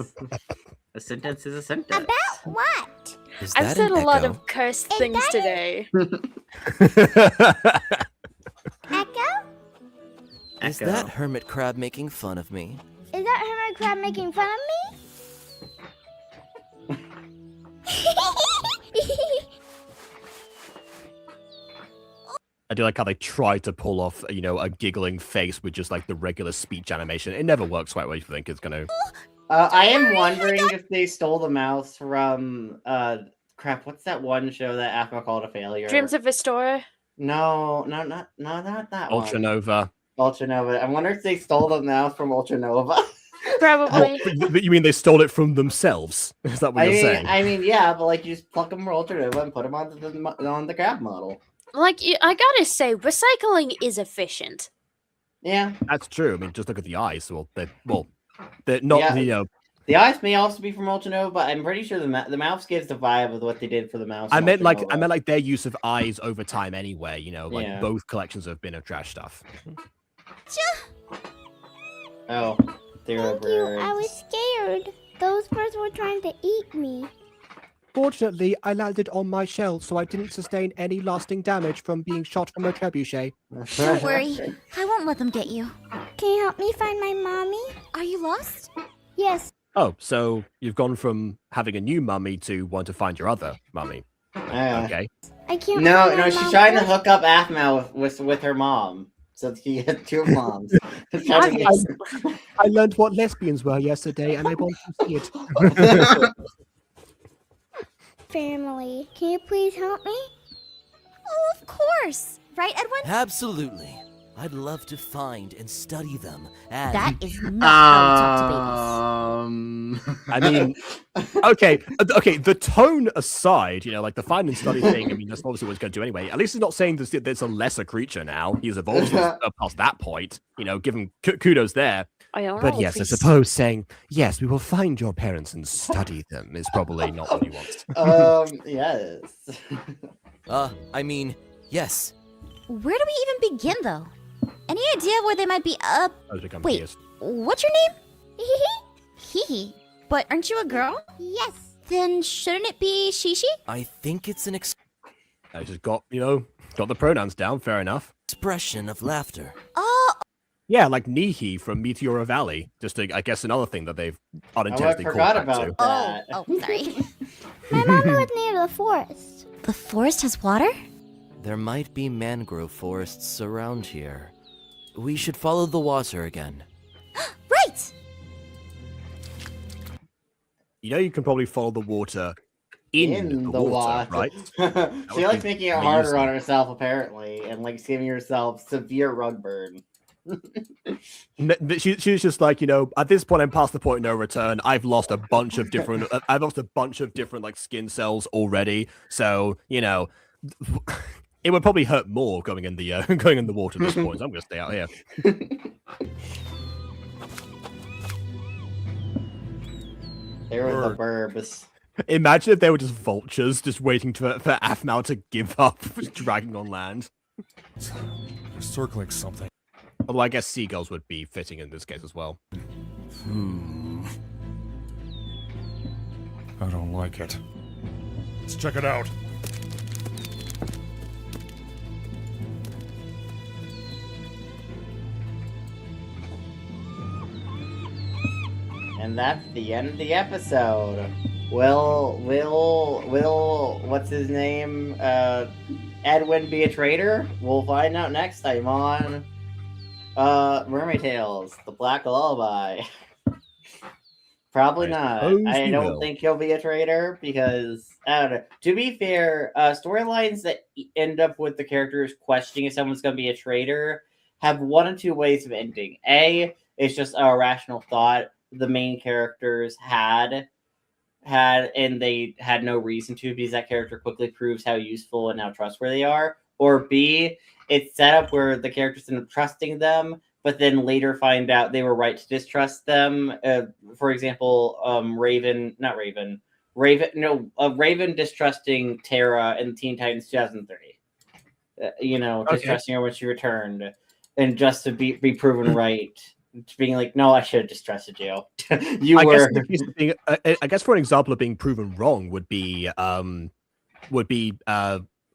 A sentence is a sentence. About what? Is I've that said an a lot echo? of cursed things today. Echo? Is that hermit crab making fun of me? Is that hermit crab making fun of me? I do like how they try to pull off, a giggling face with just like the regular speech animation. It never works quite well. You think it's gonna. I am wondering if they stole the mouse from crap. What's that one show that Aphmau called a failure? Dreams of Astoria. No, not that Ultra one. Nova. Ultra Nova. I wonder if they stole the mouse from Ultra Nova. Probably. You mean they stole it from themselves? Is that what you're saying? I mean, yeah, but like you just pluck them from Ultra Nova and put them on the crab model. Like, I gotta say, recycling is efficient. Yeah, That's true. I mean, just look at the eyes. They're not Yeah. The eyes may also be from Ultra Nova, but I'm pretty sure the mouse gives the vibe of what they did for the mouse. I in meant Ultra like Nova. their use of eyes over time anyway. Yeah. Both collections have been of trash stuff. Oh, there are Thank you. birds. I was scared. Those birds were trying to eat me. Fortunately, I landed on my shell, so I didn't sustain any lasting damage from being shot from a trebuchet. Don't worry. I won't let them get you. Can you help me find my mommy? Are you lost? Yes. Oh, so you've gone from having a new mummy to want to find your other mummy. Okay. I can't. No, find my she's mom. trying to hook up Aphmau with her mom, so he had two moms. She's trying to I learned what lesbians were yesterday, and I want to see it. Family. Can you please help me? Oh, of course. Right, Edwin? Absolutely. I'd love to find and study them. And That is not how we talk to babies. I mean, okay. The tone aside, like the find and study thing. I mean, that's obviously what it's going to do anyway. At least it's not saying there's a lesser creature now. He's evolved past that point. Give him kudos there. But yes, I suppose saying yes, we will find your parents and study them is probably not what he wants. Yes. I mean, yes. Where do we even begin, though? Any idea where they might be up? Wait, Pierced. what's your name? Hee. But aren't you a girl? Yes. Then shouldn't it be Shishi? I think it's an I just got the pronouns down. Fair enough. expression of laughter. Oh, Yeah, like Nihi from Meteora Valley. Just, I guess, another thing that they've unintentionally called forgot back about to. that. oh, sorry. My mom lives near the forest. The forest has water? There might be mangrove forests around here. We should follow the water again. Right! You can probably follow the water in the water, right? She likes making it harder on herself, apparently, and like giving herself severe rug burn. She's just like, at this point I'm past the point of no return. I've lost a bunch of different like skin cells already. So, it would probably hurt more going in the water at this point. So I'm gonna stay out here. There were the burbs. Imagine if they were just vultures, just waiting for Aphmau to give up, just dragging on land. They're circling something. Although I guess seagulls would be fitting in this case as well. I don't like it. Let's check it out. And that's the end of the episode. Will what's his name? Edwin be a traitor? We'll find out next time on Mermaid Tales, The Black Lullaby. Probably not. I don't think he'll be a traitor because I don't know. To be fair, storylines that end up with the characters questioning if someone's going to be a traitor have one of two ways of ending. A, it's just a rational thought the main characters had, and they had no reason to because that character quickly proves how useful and how trustworthy they are. Or B, it's set up where the characters end up trusting them, but then later find out they were right to distrust them. For example, Raven distrusting Terra in Teen Titans 2003. Distrusting her when she returned, and just to be proven right being like, no, I should have just trusted you. You I were. guess in the case of being, I guess for an example of being proven wrong would be I don't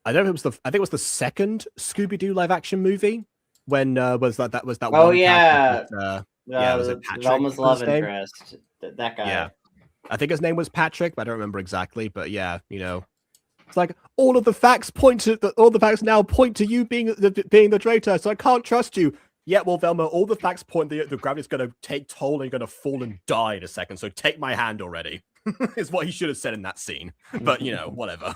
know if it was I think it was the second Scooby-Doo live action movie when was that one yeah. was it Patrick? Velma's was love his name? interest. That guy. Yeah. I think his name was Patrick, but I don't remember exactly. But yeah, it's like all of the facts now point to you being the traitor, so I can't trust you. Yeah, well, Velma, all the facts point the gravity's going to take toll and you're going to fall and die in a second. So take my hand already. Is what he should have said in that scene. But whatever.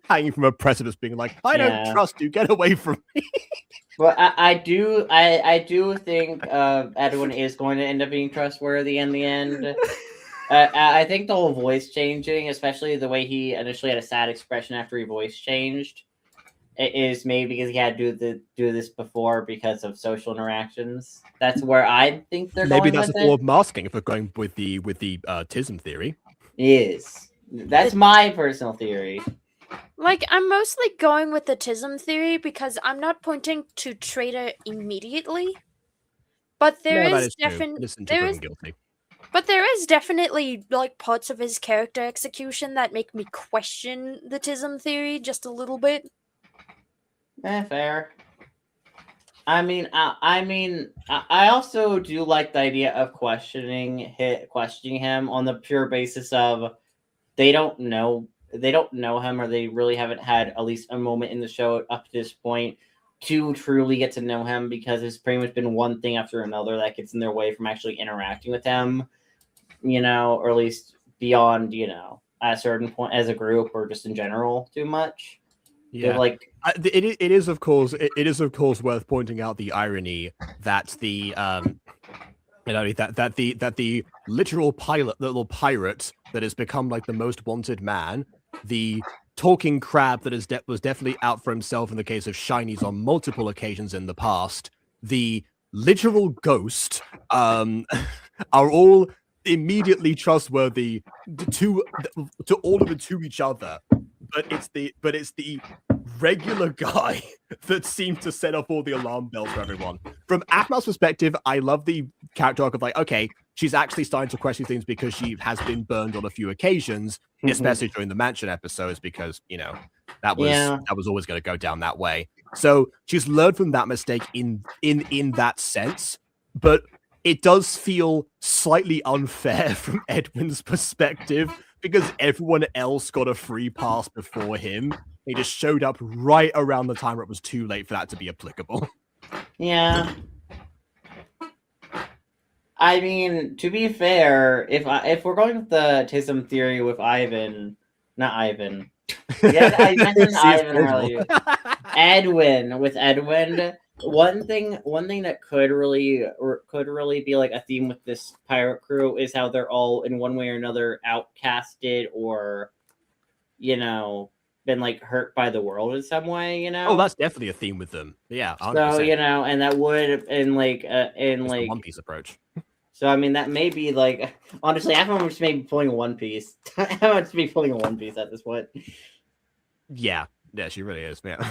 Hanging from a precipice, being like, I don't trust you. Get away from me. Well, I do think Edwin is going to end up being trustworthy in the end. I think the whole voice changing, especially the way he initially had a sad expression after he voice changed, it is maybe because he had to do this before because of social interactions. That's where I think they're maybe going that's with a form of masking if we're going with the Tism theory. Yes, that's my personal theory. Like, I'm mostly going with the Tism theory because I'm not pointing to traitor immediately, but there is definitely like parts of his character execution that make me question the Tism theory just a little bit. Fair. I also do like the idea of questioning him on the pure basis of they don't know him, or they really haven't had at least a moment in the show up to this point to truly get to know him, because it's pretty much been one thing after another that gets in their way from actually interacting with him, or at least beyond, at a certain point as a group or just in general too much. Yeah, it is of course worth pointing out the irony that the that the literal little pirate that has become like the most wanted man, the talking crab that was definitely out for himself in the case of Shinies on multiple occasions in the past, the literal ghost, are all immediately trustworthy to all of it to each other. But it's the regular guy that seems to set off all the alarm bells for everyone. From Aphmau's perspective, I love the character arc of like, okay, she's actually starting to question things because she has been burned on a few occasions, especially during the mansion episodes, because that was always going to go down that way. So she's learned from that mistake in that sense, but it does feel slightly unfair from Edwin's perspective, because everyone else got a free pass before him. He just showed up right around the time where it was too late for that to be applicable. Yeah. I mean, to be fair, if we're going with the Tism theory with Ivan, not Ivan. Yeah, I mentioned Ivan earlier. Edwin. One thing that could really be like a theme with this pirate crew is how they're all in one way or another outcasted or, been like hurt by the world in some way. Oh, that's definitely a theme with them. Yeah. 100%. So and that would in the One Piece approach. So I mean that may be like, honestly, Aphmau just may be pulling a One Piece. Aphmau just be pulling a One Piece at this point. Yeah, she really is. Yeah.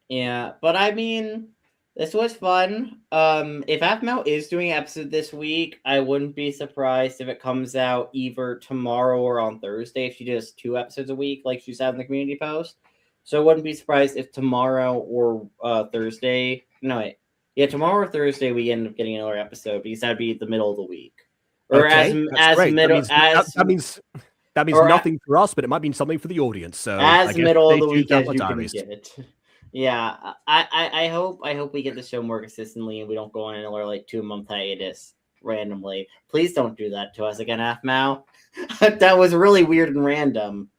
Yeah, but I mean, this was fun. If Aphmau is doing an episode this week, I wouldn't be surprised if it comes out either tomorrow or on Thursday, if she does 2 episodes a week like she said in the community post. So I wouldn't be surprised if tomorrow or Thursday. No, wait. Yeah, tomorrow or Thursday we end up getting another episode, because that'd be the middle of the week. Or okay, that means nothing for us, but it might mean something for the audience. So as middle of the week as you can get it. Yeah, I hope we get the show more consistently and we don't go on another like 2-month hiatus randomly. Please don't do that to us again, Aphmau. That was really weird and random.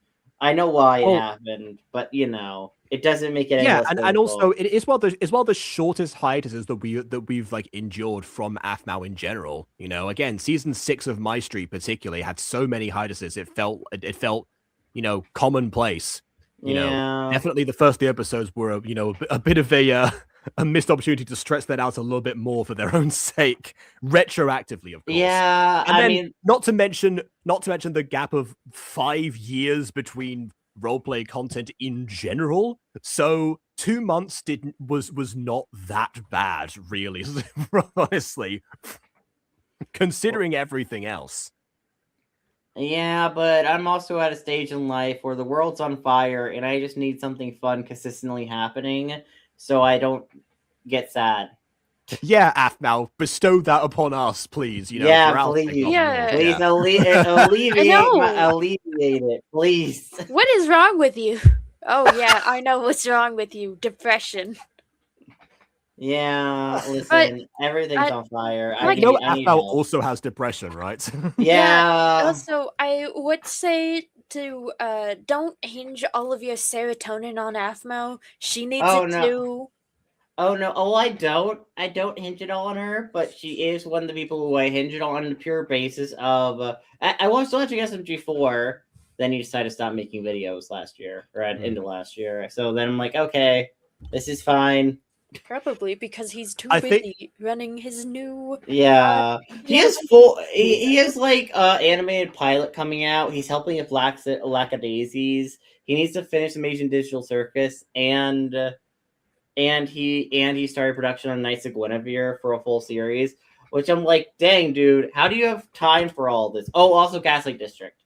I know why it happened, but it doesn't make it. Yeah, and also it is one of the shortest hiatuses that we've like endured from Aphmau in general. Again, season 6 of My Street particularly had so many hiatuses. It felt commonplace. Definitely the first 3 episodes were a bit of a missed opportunity to stretch that out a little bit more for their own sake, retroactively, of course. Yeah, and then, not to mention the gap of 5 years between roleplay content in general. So 2 months was not that bad, really, honestly, considering everything else. Yeah, but I'm also at a stage in life where the world's on fire and I just need something fun consistently happening so I don't get sad. Yeah, Aphmau, bestow that upon us, please. You know, Yeah, for our sake, please. not yours, Please yeah. alleviate it, please. What is wrong with you? Oh yeah, I know what's wrong with you. Depression. Yeah, listen, everything's on fire. I like- need, You know, I need Aphmau help. also has depression, right? Yeah. Also, I would say to don't hinge all of your serotonin on Aphmau. She needs Oh, it no. too. Oh no! Oh, I don't. I don't hinge it all on her, but she is one of the people who I hinge it on the pure basis of. I watched SMG4. Then he decided to stop making videos last year, or into last year. So then I'm like, okay, this is fine. Probably because he's too I think- busy running his new. Yeah, he has full. He has like animated pilot coming out. He's helping with Lackadaisies. He needs to finish Amazing Digital Circus and he started production on Knights of Guinevere for a full series, which I'm like, dang, dude, how do you have time for all this? Oh, also Gaslight District.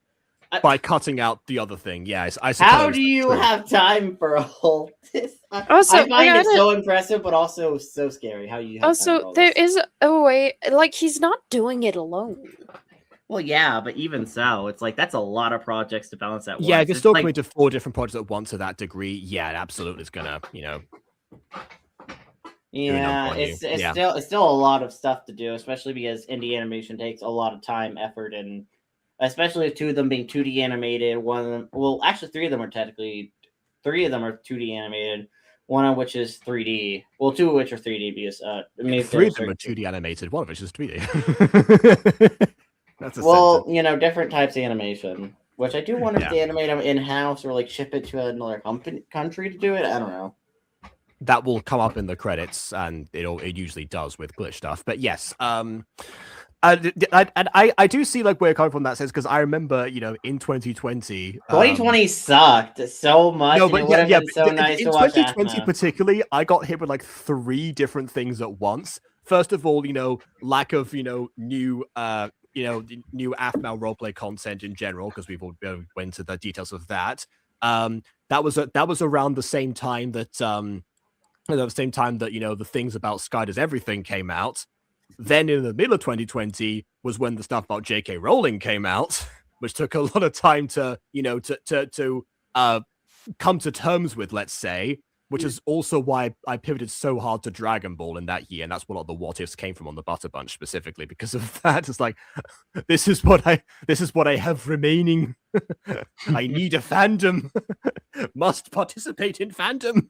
By cutting out the other thing, yes. I suppose. How do you have time for all this? Also, I find it another- so impressive, but also so scary. How you have time for Also, all there this. is a way. Like he's not doing it alone. Well, yeah, but even so, it's like that's a lot of projects to balance at once. Yeah, if you're It's still like, coming to 4 different projects at once to that degree, yeah, it absolutely is gonna, yeah, on you. it's Yeah. still a lot of stuff to do, especially because indie animation takes a lot of time, effort, and especially with 2 of them being 2D animated. One of them, well, actually 3 of them are 2D animated. One of which is 3D. Well, 2 of which are 3D because 3 of them are 2D animated, one of which is 3D. That's a well, sentence. different types of animation. Which I do wonder if Yeah. they animate them in house or like ship it to another country to do it. I don't know. That will come up in the credits, and it usually does with glitch stuff. But yes, I do see like where you're coming from in that sense, because I remember, in 2020, 2020 sucked so much. no, and but it would have been but so nice in to watch 2020 Aphmau. particularly, I got hit with like 3 different things at once. First of all, lack of new new Aphmau roleplay content in general, because we've all went into the details of that. That was around the same time that the things about Sky Does Everything came out. Then in the middle of 2020 was when the stuff about J.K. Rowling came out, which took a lot of time to come to terms with, let's say, which is also why I pivoted so hard to Dragon Ball in that year, and that's what a lot of the what ifs came from on the Butter Bunch specifically because of that. It's like, this is what I have remaining. I need a fandom. Must participate in fandom.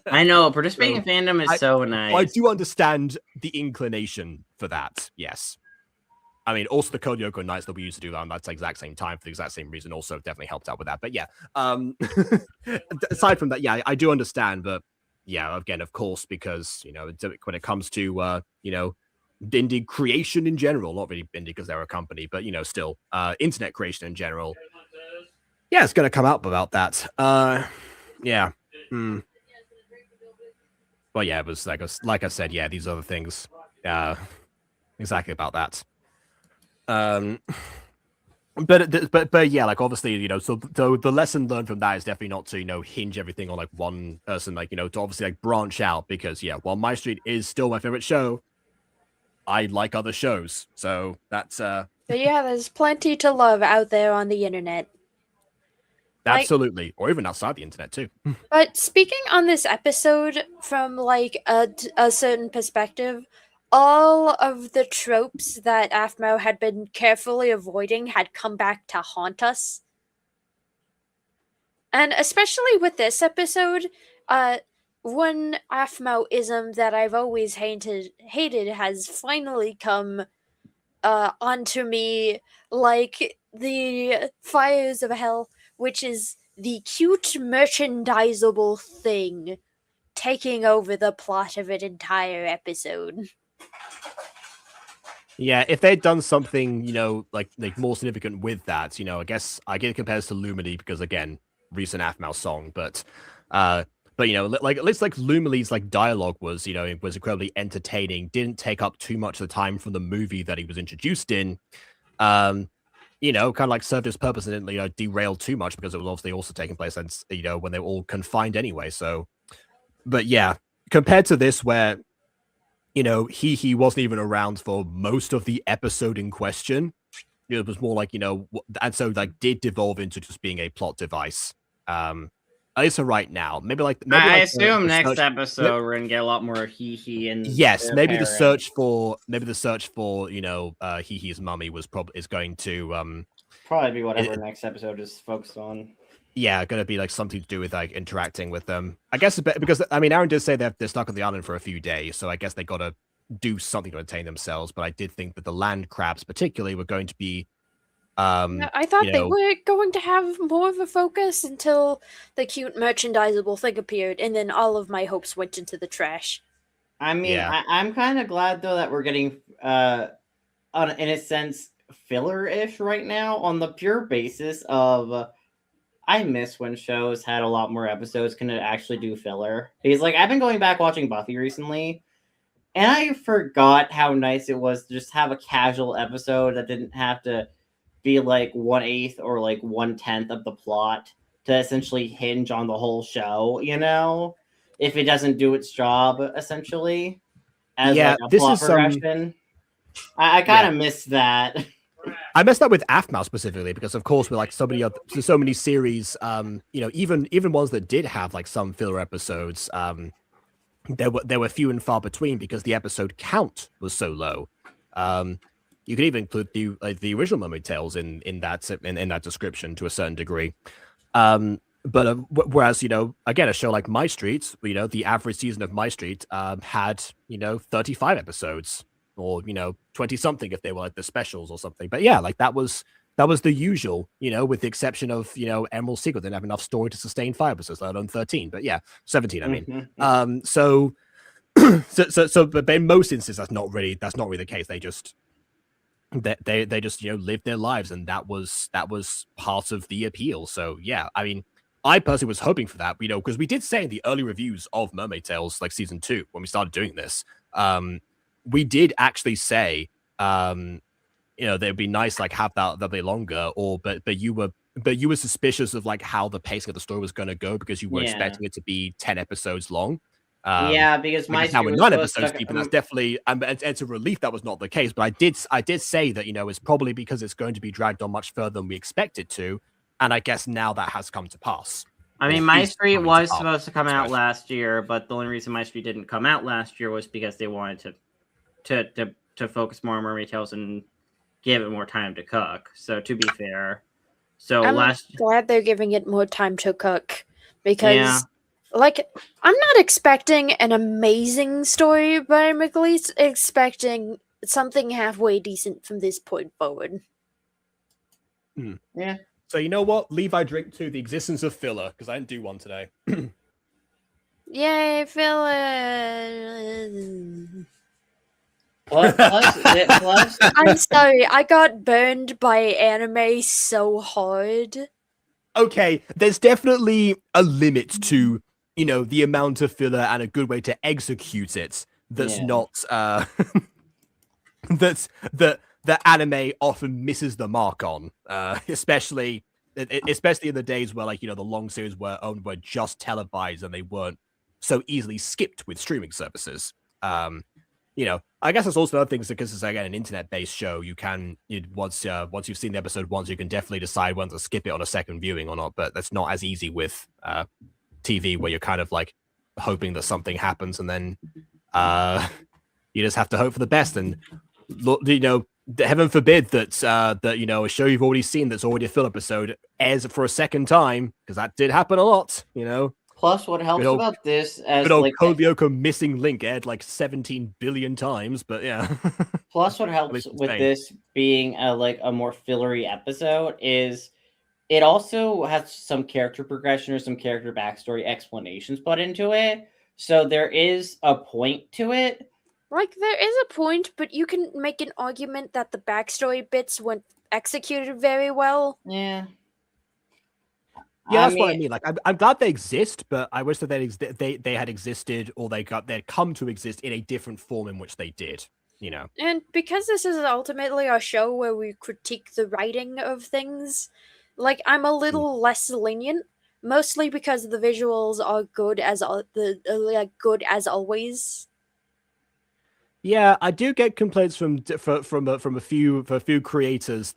I know participating in fandom is so nice. I do understand the inclination for that. Yes. I mean, also the Code Lyoko Nights that we used to do that on that exact same time for the exact same reason also definitely helped out with that. But yeah, aside from that, yeah, I do understand. But yeah, again, of course, because when it comes to indie creation in general, not really indie because they're a company, but still internet creation in general. Yeah, it's going to come up about that. Yeah. Well, yeah, it was like I said, yeah, these other things, exactly about that. But yeah, like obviously, so the lesson learned from that is definitely not to hinge everything on like one person, like to obviously like branch out, because yeah, while My Street is still my favorite show, I like other shows, so that's But yeah, there's plenty to love out there on the internet. absolutely, or even outside the internet too. But speaking on this episode from like a certain perspective, all of the tropes that Aphmau had been carefully avoiding had come back to haunt us. And especially with this episode, one Aphmau-ism that I've always hated has finally come onto me, like the Fires of Hell, which is the cute merchandisable thing taking over the plot of an entire episode. Yeah, if they'd done something, like more significant with that, I guess I get it compares to Lullaby because again, recent Aphmau song, but But like at least like Lumily's like dialogue was was incredibly entertaining. Didn't take up too much of the time from the movie that he was introduced in. Kind of like served its purpose and didn't derail too much because it was obviously also taking place and when they were all confined anyway. So, but yeah, compared to this where he wasn't even around for most of the episode in question. It was more like and so like did devolve into just being a plot device. At least for right now. Maybe I like assume the next search, episode we're gonna get a lot more Hee and yes, their maybe parents. the search for He's mummy is going to probably be whatever next episode is focused on. Yeah, going to be like something to do with like interacting with them. I guess because I mean, Aaron did say they're stuck on the island for a few days, so I guess they got to do something to entertain themselves. But I did think that the land crabs, particularly, were going to be. I thought they were going to have more of a focus until the cute merchandisable thing appeared, and then all of my hopes went into the trash. I mean, I'm kind of glad though that we're getting, in a sense, filler-ish right now on the pure basis of. I miss when shows had a lot more episodes can actually do filler. Because like I've been going back watching Buffy recently, and I forgot how nice it was to just have a casual episode that didn't have to be like 1/8 or like 1/10 of the plot to essentially hinge on the whole show, if it doesn't do its job essentially as like a plot progression. I kind of miss that. I messed up with Aphmau specifically because, of course, with like so many series, even ones that did have like some filler episodes, there were few and far between because the episode count was so low. You could even include the original Mermaid Tales in that description to a certain degree. But whereas again, a show like My Street, the average season of My Street had 35 episodes. Or 20 something if they were like the specials or something. But yeah, like that was the usual, with the exception of Emerald Secret didn't have enough story to sustain 5 episodes, let alone 13. But yeah, 17. I mean, but in most instances that's not really the case. They just live their lives, and that was part of the appeal. So yeah, I mean, I personally was hoping for that, because we did say in the early reviews of Mermaid Tales, like season 2, when we started doing this, we did actually say, they'd be nice, like have that be longer, but you were suspicious of like how the pacing of the story was going to go because you were expecting it to be 10 episodes long. Because now we're 9 episodes deep, and that's definitely it's a relief that was not the case. But I did say that it's probably because it's going to be dragged on much further than we expect it to, and I guess now that has come to pass. I mean, My Street was supposed to come out last year, but the only reason My Street didn't come out last year was because they wanted to focus more on Mermaid Tales and give it more time to cook. So to be fair, I'm glad they're giving it more time to cook because, like, I'm not expecting an amazing story, but I'm at least expecting something halfway decent from this point forward. Yeah. So you know what? Levi, drink to the existence of filler because I didn't do one today. Yay, filler! Plus, I'm sorry, I got burned by anime so hard. Okay, there's definitely a limit to, the amount of filler and a good way to execute it that's not, that anime often misses the mark on, especially in the days where, like, the long series were just televised and they weren't so easily skipped with streaming services. I guess that's also another thing because it's again an internet-based show. You can once you've seen the episode once, you can definitely decide whether to skip it on a second viewing or not. But that's not as easy with TV, where you're kind of like hoping that something happens, and then you just have to hope for the best. And heaven forbid that a show you've already seen that's already a filler episode airs for a second time, because that did happen a lot. Plus, what helps about this, as like Kobyoko missing link aired like 17 billion times, but yeah. Plus, what helps with this being a more fillery episode is it also has some character progression or some character backstory explanations put into it. So there is a point to it. Like, there is a point, but you can make an argument that the backstory bits weren't executed very well. Yeah. Yeah, I that's what I mean, mean. Like, I'm glad they exist, but I wish that they had existed, or they'd come to exist in a different form in which they did. You know. And because this is ultimately a show where we critique the writing of things, like I'm a little less lenient, mostly because the visuals are good as good as always. Yeah, I do get complaints from a few creators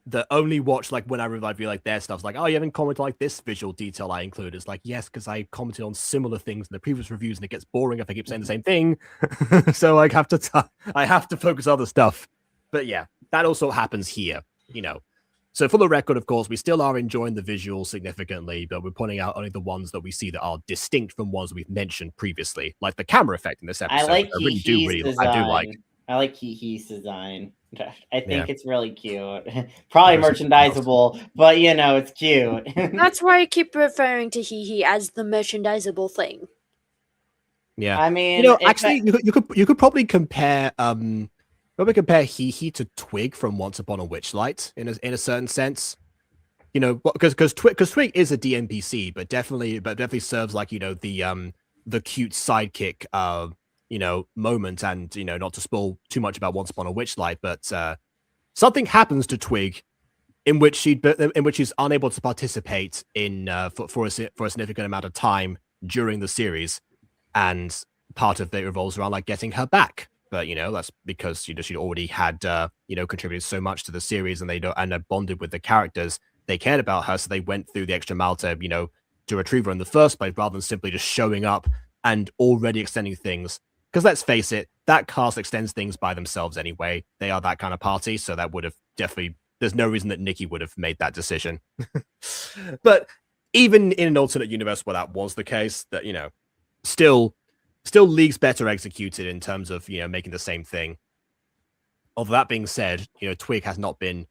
that only watch like when I review like their stuff. It's like, oh, you haven't commented like this visual detail I include. It's like, yes, because I commented on similar things in the previous reviews, and it gets boring if I keep saying the same thing. So I have to focus on other stuff. But yeah, that also happens here, you know. So for the record, of course, we still are enjoying the visuals significantly, but we're pointing out only the ones that we see that are distinct from ones we've mentioned previously, like the camera effect in this episode. I like which I do like. I like Hihi's design. I think Yeah. it's really cute. Probably merchandisable, but you know, it's cute. That's why I keep referring to Hihi as the merchandisable thing. Yeah, I mean, you know, actually, you could probably compare Hihi to Twig from Once Upon a Witchlight in a certain sense. You know, because Twig is a DNPC, but definitely serves like, you know, the cute sidekick you know, moment, and you know, not to spoil too much about Once Upon a Witchlight, but something happens to Twig in which she's unable to participate in for a significant amount of time during the series, and part of it revolves around like getting her back. But you know, that's because, you know, she'd already had you know, contributed so much to the series, and they bonded with the characters. They cared about her, so they went through the extra mile to, you know, to retrieve her in the first place, rather than simply just showing up and already extending things. Because let's face it, that cast extends things by themselves anyway. They are that kind of party, so that would have definitely. There's no reason that Nikki would have made that decision. But even in an alternate universe where that was the case, that, you know, still League's better executed in terms of, you know, making the same thing. Although that being said, you know, Twig has not been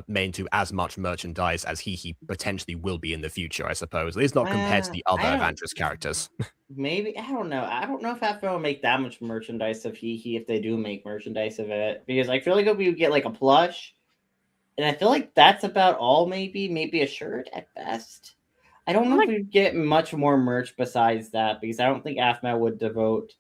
made into as much merchandise as he potentially will be in the future, I suppose. At least not compared to the other Evantress characters. Maybe, I don't know. I don't know if Aphmau will make that much merchandise of Hihi if they do make merchandise of it, because I feel like if we would get like a plush, and I feel like that's about all. Maybe a shirt at best. I don't know if we'd get much more merch besides that, because I don't think Aphmau would devote.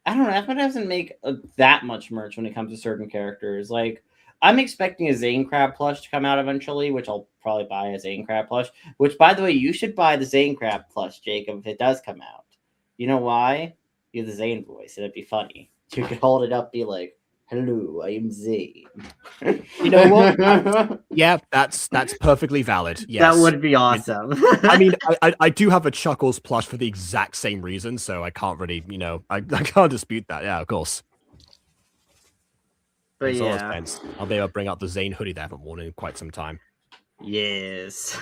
I don't know. Aphmau doesn't make that much merch when it comes to certain characters. Like, I'm expecting a Zane Crab plush to come out eventually, which I'll probably buy a Zane Crab plush. Which, by the way, you should buy the Zane Crab plush, Jacob, if it does come out. You know why? You have the Zane voice, and it'd be funny. You could hold it up, be like, "Hello, I am Zane." You know what? Yeah, that's perfectly valid. Yes. That would be awesome. I mean, I do have a Chuckles plush for the exact same reason, so I can't really, you know, I can't dispute that. Yeah, of course. But it's all yeah, depends. I'll be able to bring out the Zane hoodie that I haven't worn in quite some time. yes.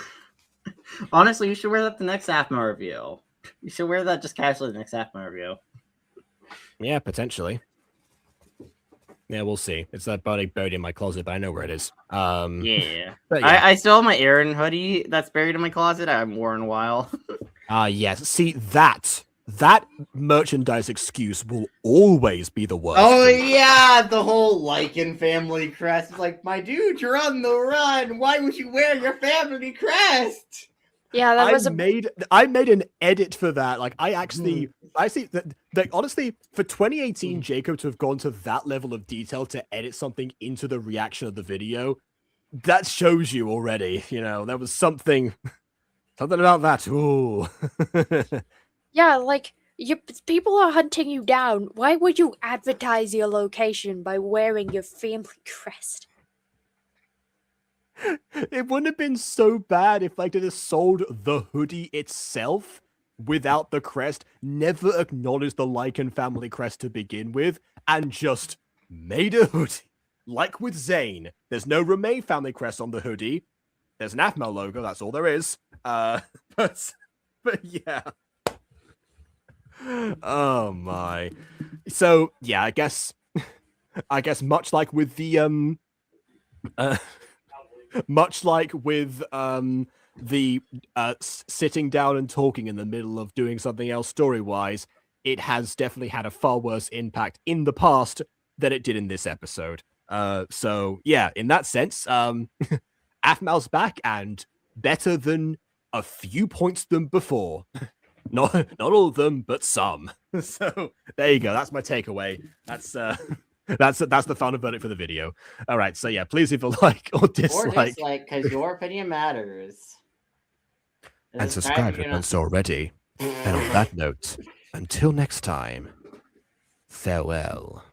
Honestly, you should wear that the next Aphmau review. You should wear that just casually the next Aphmau review. Yeah, potentially. Yeah, we'll see. It's that buried in my closet, but I know where it is. Yeah. But yeah. I still have my Aaron hoodie that's buried in my closet. I haven't worn in a while. Yes. See, that merchandise excuse will always be the worst. Oh yeah, the whole Lycan family crest. It's like, my dude, you're on the run. Why would you wear your family crest? Yeah, that was I made an edit for that. Like, I see that honestly, for 2018, Jacob to have gone to that level of detail to edit something into the reaction of the video, that shows you already. You know, there was something about that. Ooh. Yeah, like, people are hunting you down. Why would you advertise your location by wearing your family crest? It wouldn't have been so bad if like they just sold the hoodie itself without the crest, never acknowledged the Lycan family crest to begin with, and just made a hoodie. Like with Zane, there's no Mermaid family crest on the hoodie. There's an Aphmau logo, that's all there is. But yeah. Oh my. So yeah, I guess much like with the sitting down and talking in the middle of doing something else story-wise, it has definitely had a far worse impact in the past than it did in this episode. So yeah, in that sense, Aphmau's back, and better than a few points than before. Not all of them, but some. So there you go. That's my takeaway. That's the final verdict for the video. All right. So yeah, please leave a like or Or dislike. dislike, because your opinion matters. And subscribe if you haven't already. And on that note, until next time, farewell.